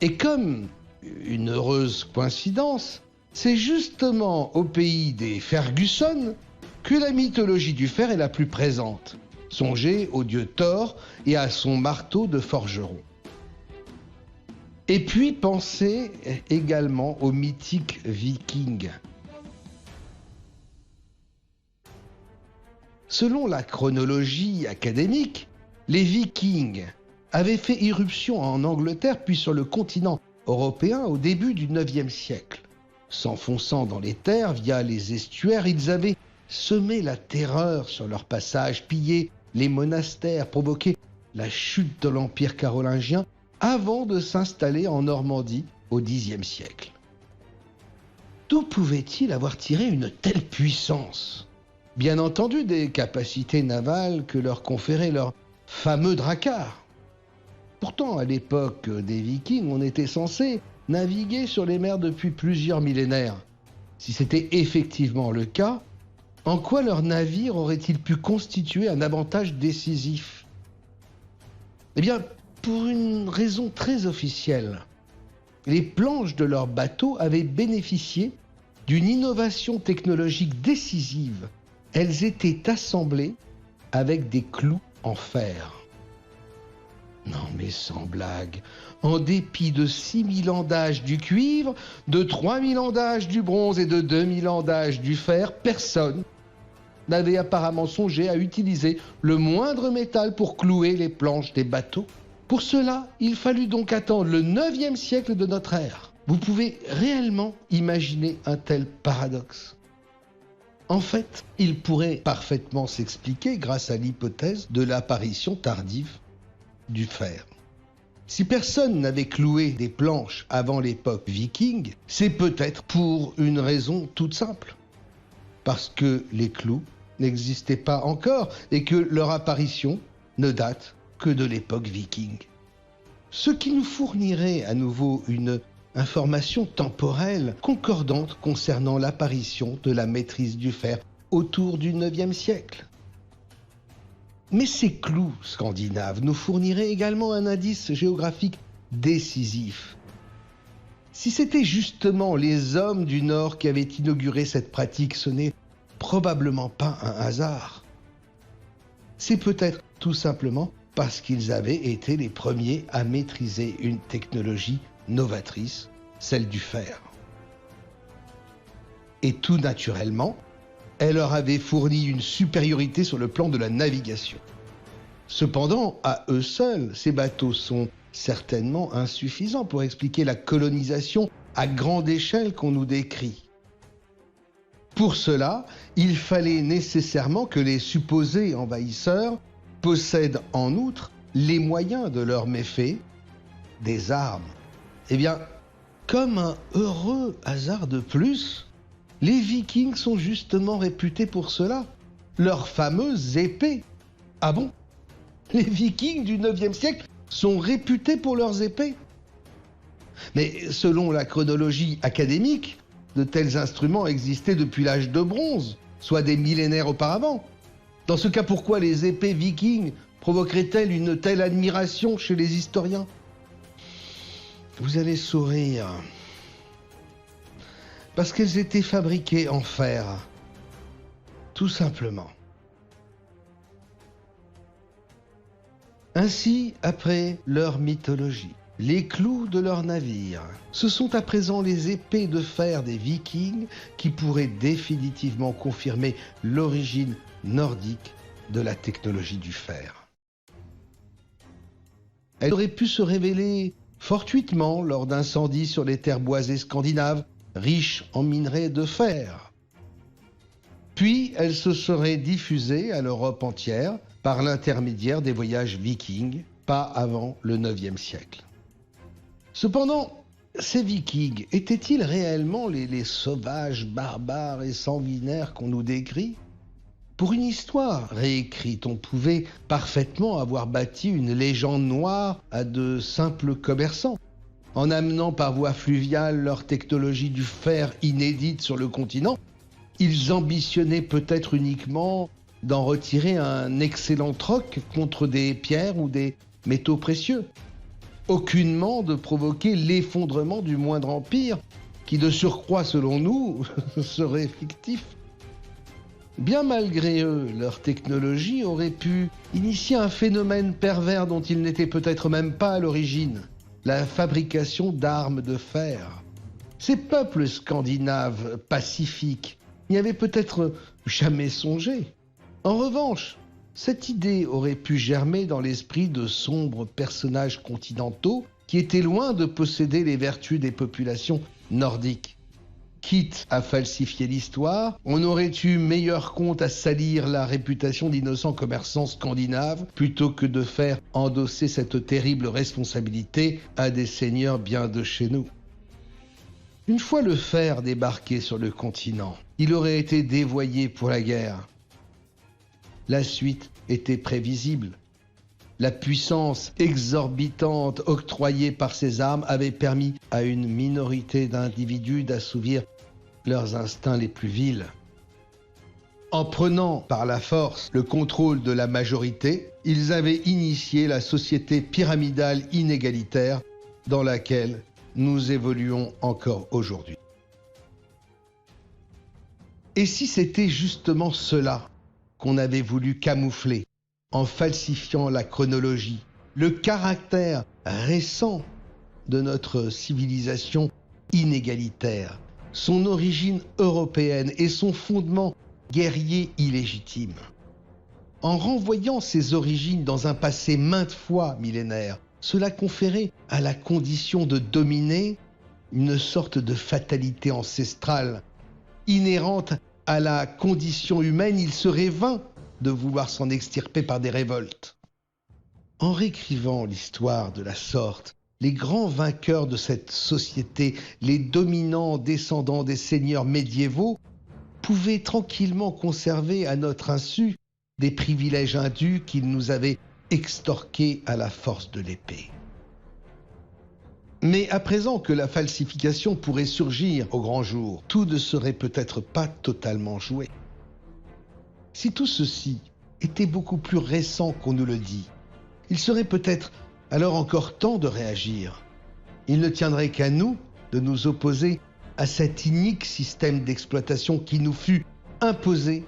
A: Et comme une heureuse coïncidence, c'est justement au pays des Fergusson que la mythologie du fer est la plus présente. Songez au dieu Thor et à son marteau de forgeron. Et puis pensez également aux mythiques Vikings. Selon la chronologie académique, les Vikings avaient fait irruption en Angleterre puis sur le continent européen au début du IXe siècle. S'enfonçant dans les terres via les estuaires, ils avaient semé la terreur sur leur passage, pillé les monastères, provoqué la chute de l'Empire carolingien avant de s'installer en Normandie au Xe siècle. D'où pouvaient-ils avoir tiré une telle puissance? Bien entendu, des capacités navales que leur conférait leur fameux dracard. Pourtant, à l'époque des Vikings, on était censé naviguer sur les mers depuis plusieurs millénaires. Si c'était effectivement le cas, en quoi leurs navires auraient-ils pu constituer un avantage décisif? Eh bien, pour une raison très officielle. Les planches de leurs bateaux avaient bénéficié d'une innovation technologique décisive. Elles étaient assemblées avec des clous en fer. Non mais sans blague, en dépit de 6000 ans d'âge du cuivre, de 3000 ans d'âge du bronze et de 2000 ans d'âge du fer, personne n'avait apparemment songé à utiliser le moindre métal pour clouer les planches des bateaux. Pour cela, il fallut donc attendre le 9e siècle de notre ère. Vous pouvez réellement imaginer un tel paradoxe? En fait, il pourrait parfaitement s'expliquer grâce à l'hypothèse de l'apparition tardive du fer. Si personne n'avait cloué des planches avant l'époque viking, c'est peut-être pour une raison toute simple. Parce que les clous n'existaient pas encore et que leur apparition ne date que de l'époque viking. Ce qui nous fournirait à nouveau une information temporelle concordante concernant l'apparition de la maîtrise du fer autour du IXe siècle. Mais ces clous scandinaves nous fourniraient également un indice géographique décisif. Si c'était justement les hommes du Nord qui avaient inauguré cette pratique, ce n'est probablement pas un hasard. C'est peut-être tout simplement parce qu'ils avaient été les premiers à maîtriser une technologie novatrice, celle du fer. Et tout naturellement, elle leur avait fourni une supériorité sur le plan de la navigation. Cependant, à eux seuls, ces bateaux sont certainement insuffisants pour expliquer la colonisation à grande échelle qu'on nous décrit. Pour cela, il fallait nécessairement que les supposés envahisseurs possèdent en outre les moyens de leurs méfaits, des armes. Eh bien, comme un heureux hasard de plus, les Vikings sont justement réputés pour cela, leurs fameuses épées. Ah bon? Les Vikings du IXe siècle sont réputés pour leurs épées. Mais selon la chronologie académique, de tels instruments existaient depuis l'âge de bronze, soit des millénaires auparavant. Dans ce cas, pourquoi les épées vikings provoqueraient-elles une telle admiration chez les historiens? Vous allez sourire. Parce qu'elles étaient fabriquées en fer. Tout simplement. Ainsi, après leur mythologie, les clous de leurs navires, ce sont à présent les épées de fer des Vikings qui pourraient définitivement confirmer l'origine nordique de la technologie du fer. Elle aurait pu se révéler fortuitement lors d'incendies sur les terres boisées scandinaves, riches en minerais de fer. Puis elle se serait diffusée à l'Europe entière par l'intermédiaire des voyages vikings, pas avant le IXe siècle. Cependant, ces Vikings étaient-ils réellement les sauvages, barbares et sanguinaires qu'on nous décrit? Pour une histoire réécrite, on pouvait parfaitement avoir bâti une légende noire à de simples commerçants, en amenant par voie fluviale leur technologie du fer inédite sur le continent. Ils ambitionnaient peut-être uniquement d'en retirer un excellent troc contre des pierres ou des métaux précieux. Aucunement de provoquer l'effondrement du moindre empire, qui de surcroît, selon nous, serait fictif. Bien malgré eux, leur technologie aurait pu initier un phénomène pervers dont ils n'étaient peut-être même pas à l'origine, la fabrication d'armes de fer. Ces peuples scandinaves pacifiques n'y avaient peut-être jamais songé. En revanche, cette idée aurait pu germer dans l'esprit de sombres personnages continentaux qui étaient loin de posséder les vertus des populations nordiques. Quitte à falsifier l'histoire, on aurait eu meilleur compte à salir la réputation d'innocents commerçants scandinaves plutôt que de faire endosser cette terrible responsabilité à des seigneurs bien de chez nous. Une fois le fer débarqué sur le continent, il aurait été dévoyé pour la guerre. La suite était prévisible. La puissance exorbitante octroyée par ces armes avait permis à une minorité d'individus d'assouvir leurs instincts les plus vils. En prenant par la force le contrôle de la majorité, ils avaient initié la société pyramidale inégalitaire dans laquelle nous évoluons encore aujourd'hui. Et si c'était justement cela qu'on avait voulu camoufler en falsifiant la chronologie, le caractère récent de notre civilisation inégalitaire, son origine européenne et son fondement guerrier illégitime. En renvoyant ces origines dans un passé maintes fois millénaire, cela conférait à la condition de dominer une sorte de fatalité ancestrale inhérente à la condition humaine. Il serait vain de vouloir s'en extirper par des révoltes. En réécrivant l'histoire de la sorte, les grands vainqueurs de cette société, les dominants descendants des seigneurs médiévaux, pouvaient tranquillement conserver à notre insu des privilèges indus qu'ils nous avaient extorqués à la force de l'épée. Mais à présent que la falsification pourrait surgir au grand jour, tout ne serait peut-être pas totalement joué. Si tout ceci était beaucoup plus récent qu'on nous le dit, il serait peut-être alors encore temps de réagir. Il ne tiendrait qu'à nous de nous opposer à cet inique système d'exploitation qui nous fut imposé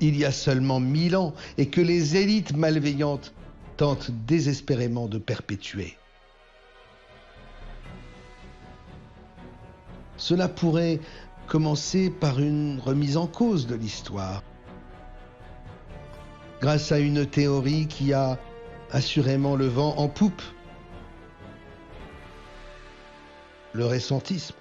A: il y a seulement 1000 ans et que les élites malveillantes tentent désespérément de perpétuer. Cela pourrait commencer par une remise en cause de l'histoire, grâce à une théorie qui a assurément le vent en poupe, le récentisme.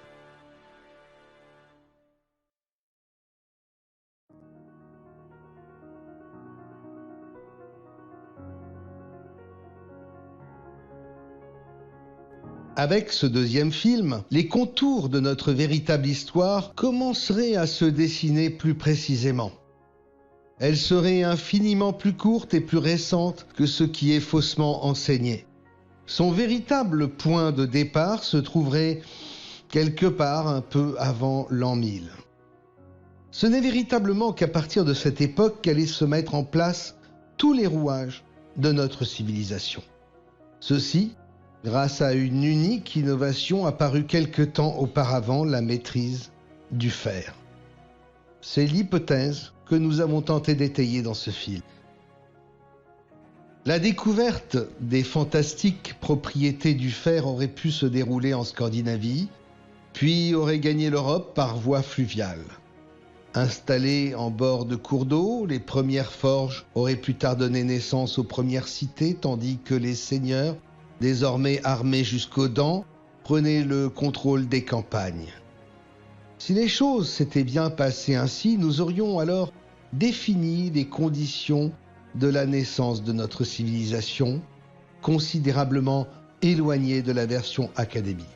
A: Avec ce deuxième film, les contours de notre véritable histoire commenceraient à se dessiner plus précisément. Elle serait infiniment plus courte et plus récente que ce qui est faussement enseigné. Son véritable point de départ se trouverait quelque part un peu avant l'an 1000. Ce n'est véritablement qu'à partir de cette époque qu'allaient se mettre en place tous les rouages de notre civilisation. Ceci, grâce à une unique innovation apparue quelque temps auparavant, la maîtrise du fer. C'est l'hypothèse que nous avons tenté d'étayer dans ce film. La découverte des fantastiques propriétés du fer aurait pu se dérouler en Scandinavie, puis aurait gagné l'Europe par voie fluviale. Installées en bord de cours d'eau, les premières forges auraient plus tard donné naissance aux premières cités, tandis que les seigneurs, désormais armés jusqu'aux dents, prenaient le contrôle des campagnes. Si les choses s'étaient bien passées ainsi, nous aurions alors défini les conditions de la naissance de notre civilisation, considérablement éloignée de la version académique.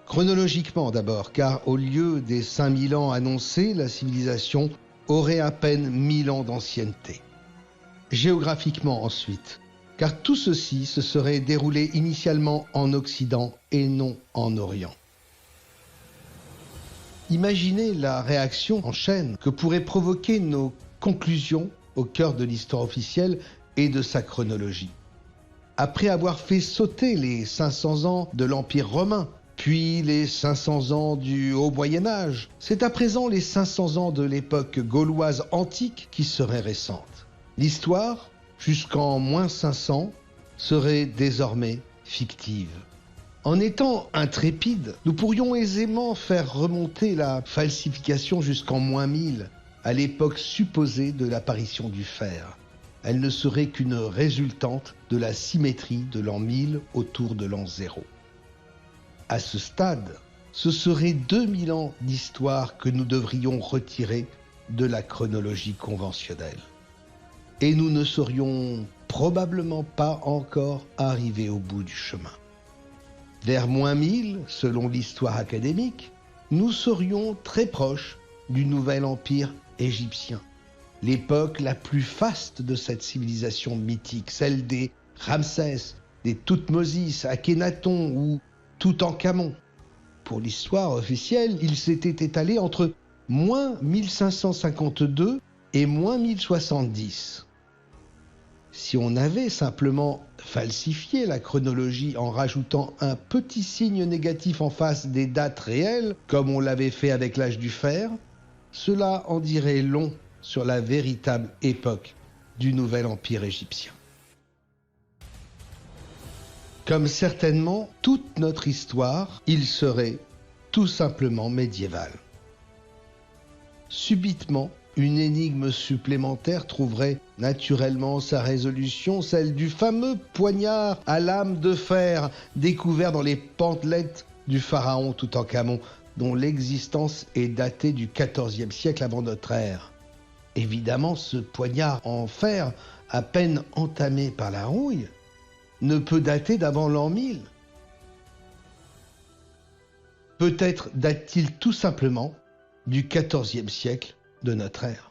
A: Chronologiquement d'abord, car au lieu des 5000 ans annoncés, la civilisation aurait à peine 1000 ans d'ancienneté. Géographiquement ensuite, car tout ceci se serait déroulé initialement en Occident et non en Orient. Imaginez la réaction en chaîne que pourraient provoquer nos conclusions au cœur de l'histoire officielle et de sa chronologie. Après avoir fait sauter les 500 ans de l'Empire romain, puis les 500 ans du Haut Moyen-Âge, c'est à présent les 500 ans de l'époque gauloise antique qui seraient récentes. L'histoire, jusqu'en moins 500, serait désormais fictive. En étant intrépides, nous pourrions aisément faire remonter la falsification jusqu'en moins 1000, à l'époque supposée de l'apparition du fer. Elle ne serait qu'une résultante de la symétrie de l'an 1000 autour de l'an 0. À ce stade, ce serait 2000 ans d'histoire que nous devrions retirer de la chronologie conventionnelle. Et nous ne serions probablement pas encore arrivés au bout du chemin. Vers moins 1000, selon l'histoire académique, nous serions très proches du nouvel empire égyptien, l'époque la plus faste de cette civilisation mythique, celle des Ramsès, des Thoutmosis, Akhénaton ou Toutankhamon. Pour l'histoire officielle, il s'était étalé entre moins 1552 et moins 1070. Si on avait simplement falsifié la chronologie en rajoutant un petit signe négatif en face des dates réelles, comme on l'avait fait avec l'âge du fer, cela en dirait long sur la véritable époque du nouvel empire égyptien. Comme certainement toute notre histoire, il serait tout simplement médiéval. Subitement, une énigme supplémentaire trouverait naturellement sa résolution, celle du fameux poignard à lame de fer découvert dans les pantelettes du pharaon Toutankhamon, dont l'existence est datée du XIVe siècle avant notre ère. Évidemment, ce poignard en fer, à peine entamé par la rouille, ne peut dater d'avant l'an 1000. Peut-être date-t-il tout simplement du XIVe siècle de notre ère.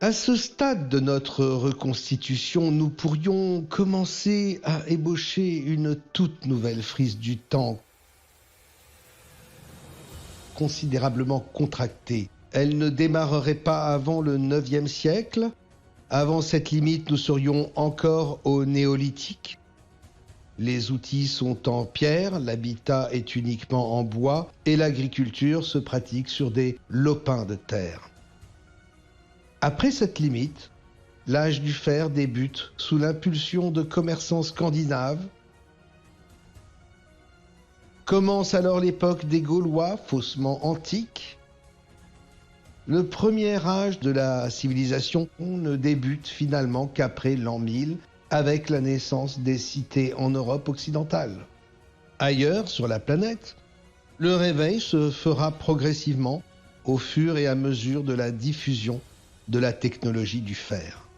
A: À ce stade de notre reconstitution, nous pourrions commencer à ébaucher une toute nouvelle frise du temps, considérablement contractée. Elle ne démarrerait pas avant le IXe siècle. Avant cette limite, nous serions encore au néolithique. Les outils sont en pierre, l'habitat est uniquement en bois et l'agriculture se pratique sur des lopins de terre. Après cette limite, l'âge du fer débute sous l'impulsion de commerçants scandinaves. Commence alors l'époque des Gaulois, faussement antiques. Le premier âge de la civilisation ne débute finalement qu'après l'an 1000, avec la naissance des cités en Europe occidentale. Ailleurs, sur la planète, le réveil se fera progressivement au fur et à mesure de la diffusion de la technologie du fer.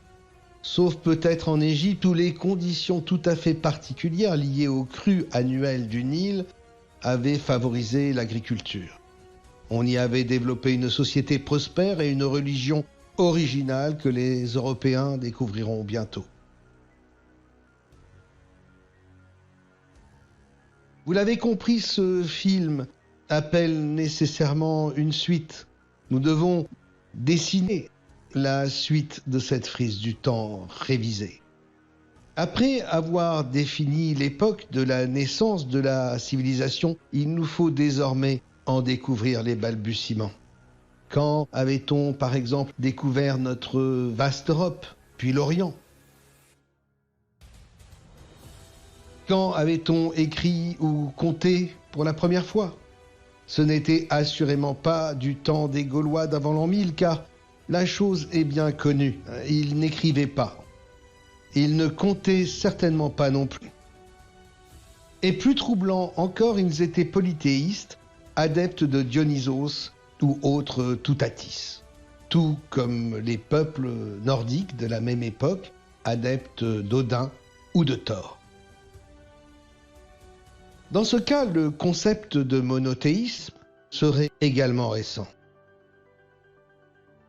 A: Sauf peut-être en Égypte où les conditions tout à fait particulières liées aux crues annuelles du Nil avaient favorisé l'agriculture. On y avait développé une société prospère et une religion originale que les Européens découvriront bientôt. Vous l'avez compris, ce film appelle nécessairement une suite. Nous devons dessiner la suite de cette frise du temps révisée. Après avoir défini l'époque de la naissance de la civilisation, il nous faut désormais en découvrir les balbutiements. Quand avait-on, par exemple, découvert notre vaste Europe, puis l'Orient ? Quand avait-on écrit ou compté pour la première fois ? Ce n'était assurément pas du temps des Gaulois d'avant l'an 1000, car la chose est bien connue. Ils n'écrivaient pas. Ils ne comptaient certainement pas non plus. Et plus troublant encore, ils étaient polythéistes, adeptes de Dionysos ou autres Toutatis. Tout comme les peuples nordiques de la même époque, adeptes d'Odin ou de Thor. Dans ce cas, le concept de monothéisme serait également récent.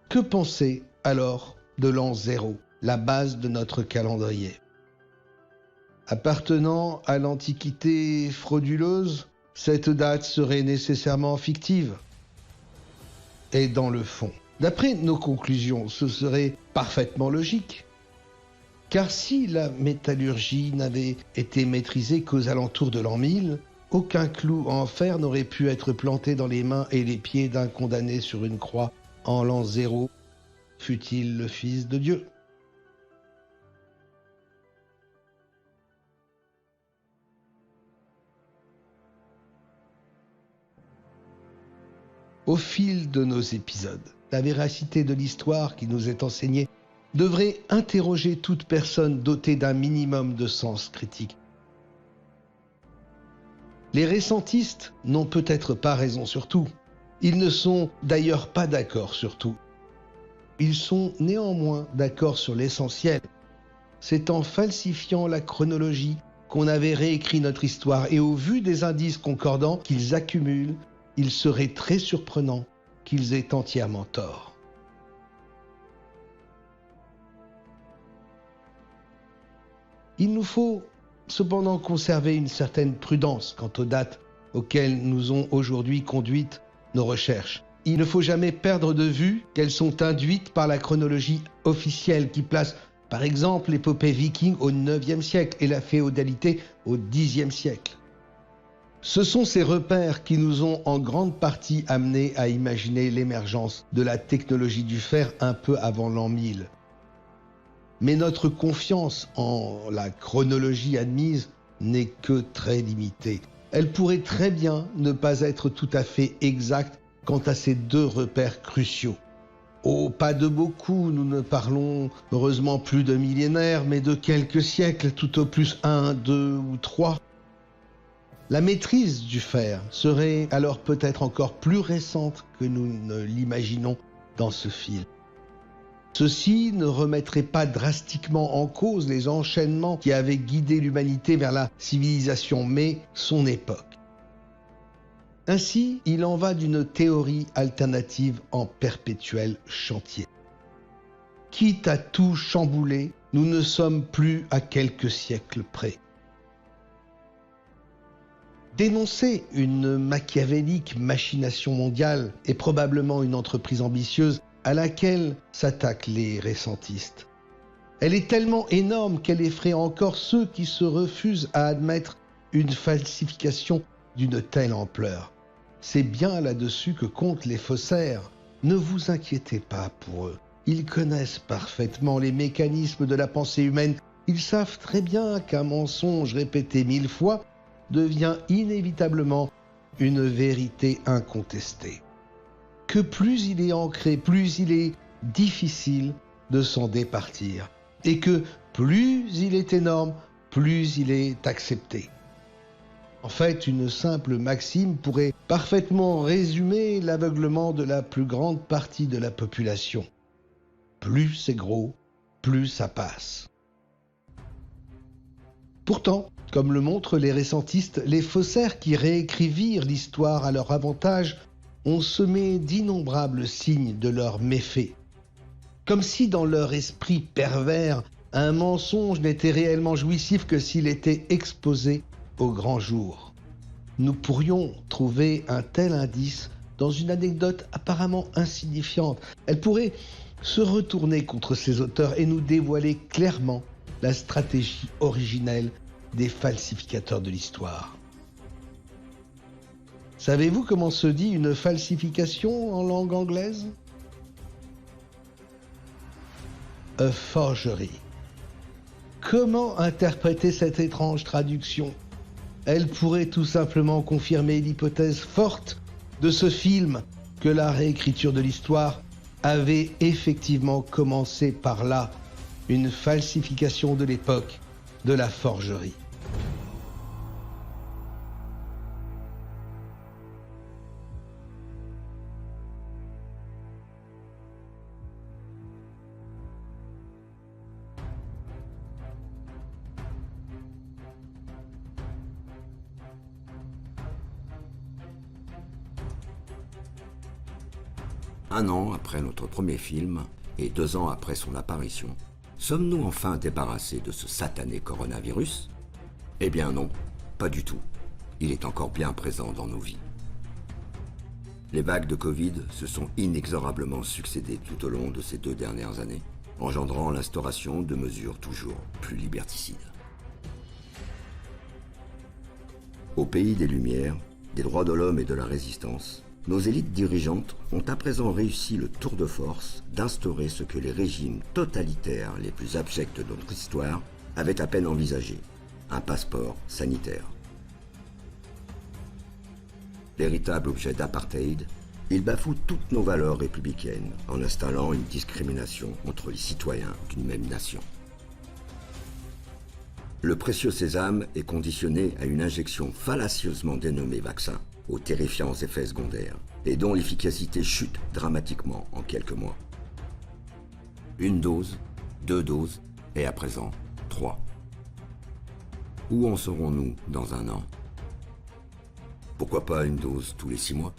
A: Que penser alors de l'an 0, la base de notre calendrier ? Appartenant à l'Antiquité frauduleuse, cette date serait nécessairement fictive. Et dans le fond, d'après nos conclusions, ce serait parfaitement logique. Car si la métallurgie n'avait été maîtrisée qu'aux alentours de l'an 1000, aucun clou en fer n'aurait pu être planté dans les mains et les pieds d'un condamné sur une croix en l'an 0, fût-il le Fils de Dieu. Au fil de nos épisodes, la véracité de l'histoire qui nous est enseignée devrait interroger toute personne dotée d'un minimum de sens critique. Les récentistes n'ont peut-être pas raison sur tout. Ils ne sont d'ailleurs pas d'accord sur tout. Ils sont néanmoins d'accord sur l'essentiel. C'est en falsifiant la chronologie qu'on avait réécrit notre histoire et au vu des indices concordants qu'ils accumulent, il serait très surprenant qu'ils aient entièrement tort. Il nous faut cependant conserver une certaine prudence quant aux dates auxquelles nous ont aujourd'hui conduites nos recherches. Il ne faut jamais perdre de vue qu'elles sont induites par la chronologie officielle qui place par exemple l'épopée viking au IXe siècle et la féodalité au Xe siècle. Ce sont ces repères qui nous ont en grande partie amenés à imaginer l'émergence de la technologie du fer un peu avant l'an 1000. Mais notre confiance en la chronologie admise n'est que très limitée. Elle pourrait très bien ne pas être tout à fait exacte quant à ces deux repères cruciaux. Oh, pas de beaucoup, nous ne parlons heureusement plus de millénaires, mais de quelques siècles, tout au plus 1, 2 ou 3. La maîtrise du fer serait alors peut-être encore plus récente que nous ne l'imaginons dans ce film. Ceci ne remettrait pas drastiquement en cause les enchaînements qui avaient guidé l'humanité vers la civilisation, mais son époque. Ainsi, il en va d'une théorie alternative en perpétuel chantier. Quitte à tout chambouler, nous ne sommes plus à quelques siècles près. Dénoncer une machiavélique machination mondiale est probablement une entreprise ambitieuse à laquelle s'attaquent les récentistes. Elle est tellement énorme qu'elle effraie encore ceux qui se refusent à admettre une falsification d'une telle ampleur. C'est bien là-dessus que comptent les faussaires. Ne vous inquiétez pas pour eux. Ils connaissent parfaitement les mécanismes de la pensée humaine. Ils savent très bien qu'un mensonge répété 1000 fois devient inévitablement une vérité incontestée. Que plus il est ancré, plus il est difficile de s'en départir. Et que plus il est énorme, plus il est accepté. En fait, une simple maxime pourrait parfaitement résumer l'aveuglement de la plus grande partie de la population. Plus c'est gros, plus ça passe. Pourtant, comme le montrent les récentistes, les faussaires qui réécrivirent l'histoire à leur avantage ont semé d'innombrables signes de leurs méfaits. Comme si dans leur esprit pervers, un mensonge n'était réellement jouissif que s'il était exposé au grand jour. Nous pourrions trouver un tel indice dans une anecdote apparemment insignifiante. Elle pourrait se retourner contre ses auteurs et nous dévoiler clairement la stratégie originelle des falsificateurs de l'histoire. Savez-vous comment se dit une falsification en langue anglaise? A forgery. Comment interpréter cette étrange traduction? Elle pourrait tout simplement confirmer l'hypothèse forte de ce film que la réécriture de l'histoire avait effectivement commencé par là, une falsification de l'époque de la forgerie.
C: Un an après notre premier film et 2 ans après son apparition, sommes-nous enfin débarrassés de ce satané coronavirus? Eh bien non, pas du tout. Il est encore bien présent dans nos vies. Les vagues de Covid se sont inexorablement succédées tout au long de ces 2 dernières années, engendrant l'instauration de mesures toujours plus liberticides. Au pays des Lumières, des droits de l'homme et de la résistance, nos élites dirigeantes ont à présent réussi le tour de force d'instaurer ce que les régimes totalitaires les plus abjects de notre histoire avaient à peine envisagé, un passeport sanitaire. Véritable objet d'apartheid, il bafoue toutes nos valeurs républicaines en installant une discrimination entre les citoyens d'une même nation. Le précieux sésame est conditionné à une injection fallacieusement dénommée vaccin, aux terrifiants effets secondaires, et dont l'efficacité chute dramatiquement en quelques mois. 1 dose, 2 doses, et à présent, 3. Où en serons-nous dans 1 an? Pourquoi pas 1 dose tous les 6 mois?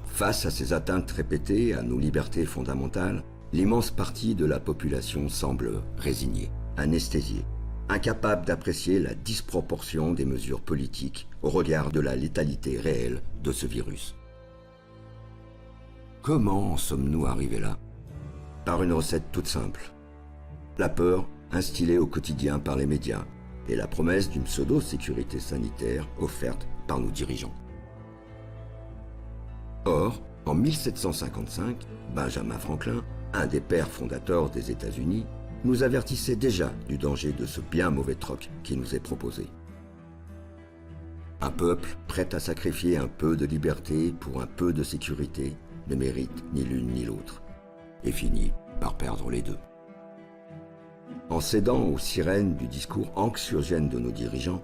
C: Face à ces atteintes répétées à nos libertés fondamentales, l'immense partie de la population semble résignée, anesthésiée, incapable d'apprécier la disproportion des mesures politiques au regard de la létalité réelle de ce virus. Comment en sommes-nous arrivés là? Par une recette toute simple. La peur instillée au quotidien par les médias et la promesse d'une pseudo-sécurité sanitaire offerte par nos dirigeants. Or, en 1755, Benjamin Franklin, un des pères fondateurs des États-Unis, nous avertissait déjà du danger de ce bien mauvais troc qui nous est proposé. Un peuple prêt à sacrifier un peu de liberté pour un peu de sécurité ne mérite ni l'une ni l'autre, et finit par perdre les deux. En cédant aux sirènes du discours anxiogène de nos dirigeants,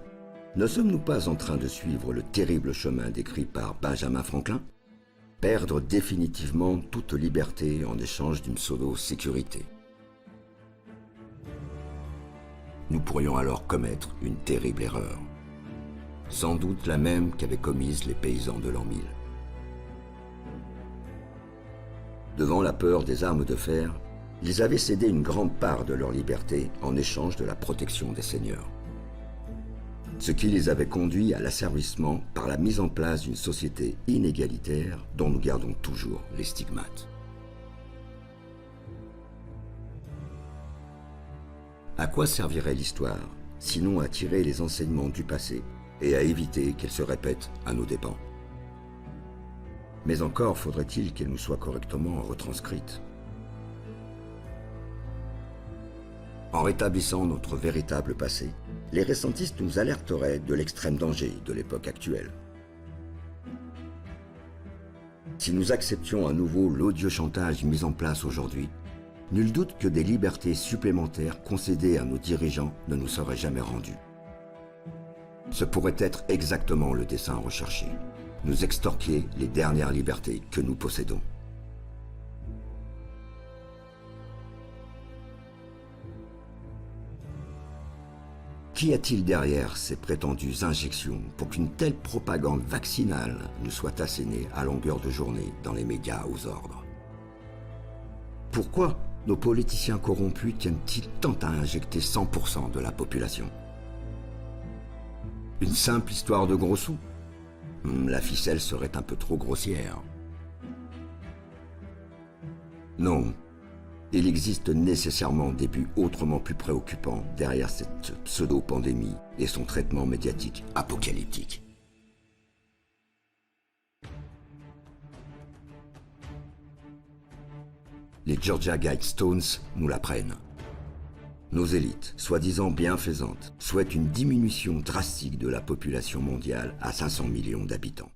C: ne sommes-nous pas en train de suivre le terrible chemin décrit par Benjamin Franklin? Perdre définitivement toute liberté en échange d'une pseudo-sécurité. Nous pourrions alors commettre une terrible erreur, sans doute la même qu'avaient commise les paysans de l'an 1000. Devant la peur des armes de fer, ils avaient cédé une grande part de leur liberté en échange de la protection des seigneurs. Ce qui les avait conduits à l'asservissement par la mise en place d'une société inégalitaire dont nous gardons toujours les stigmates. À quoi servirait l'histoire, sinon à tirer les enseignements du passé et à éviter qu'elle se répète à nos dépens? Mais encore faudrait-il qu'elle nous soit correctement retranscrite. En rétablissant notre véritable passé, les récentistes nous alerteraient de l'extrême danger de l'époque actuelle. Si nous acceptions à nouveau l'odieux chantage mis en place aujourd'hui, nul doute que des libertés supplémentaires concédées à nos dirigeants ne nous seraient jamais rendues. Ce pourrait être exactement le dessein recherché, nous extorquer les dernières libertés que nous possédons. Qu'y a-t-il derrière ces prétendues injections pour qu'une telle propagande vaccinale nous soit assénée à longueur de journée dans les médias aux ordres? Pourquoi nos politiciens corrompus tiennent-ils tant à injecter 100% de la population? Une simple histoire de gros sous? La ficelle serait un peu trop grossière. Non. Il existe nécessairement des buts autrement plus préoccupants derrière cette pseudo-pandémie et son traitement médiatique apocalyptique. Les Georgia Guidestones nous l'apprennent. Nos élites, soi-disant bienfaisantes, souhaitent une diminution drastique de la population mondiale à 500 millions d'habitants.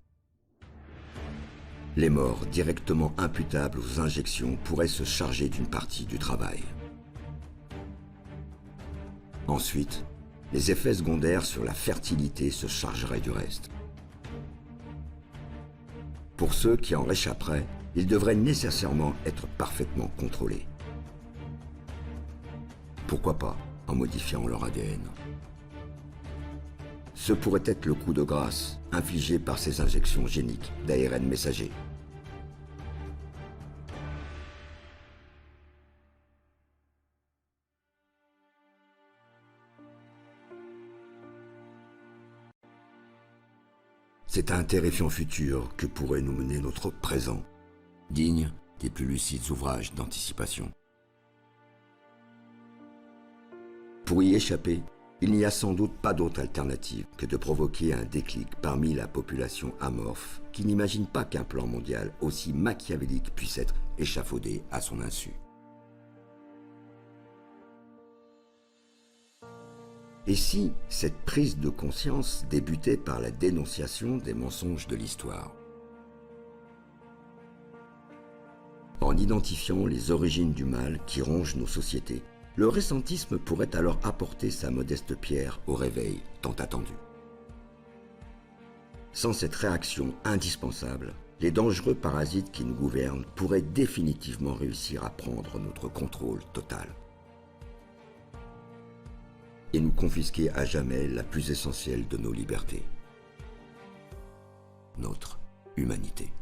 C: Les morts directement imputables aux injections pourraient se charger d'une partie du travail. Ensuite, les effets secondaires sur la fertilité se chargeraient du reste. Pour ceux qui en réchapperaient, ils devraient nécessairement être parfaitement contrôlés. Pourquoi pas en modifiant leur ADN? Ce pourrait être le coup de grâce infligé par ces injections géniques d'ARN messager. C'est un terrifiant futur que pourrait nous mener notre présent, digne des plus lucides ouvrages d'anticipation. Pour y échapper, il n'y a sans doute pas d'autre alternative que de provoquer un déclic parmi la population amorphe qui n'imagine pas qu'un plan mondial aussi machiavélique puisse être échafaudé à son insu. Et si cette prise de conscience débutait par la dénonciation des mensonges de l'histoire? En identifiant les origines du mal qui ronge nos sociétés, le récentisme pourrait alors apporter sa modeste pierre au réveil tant attendu. Sans cette réaction indispensable, les dangereux parasites qui nous gouvernent pourraient définitivement réussir à prendre notre contrôle total et nous confisquer à jamais la plus essentielle de nos libertés, notre humanité.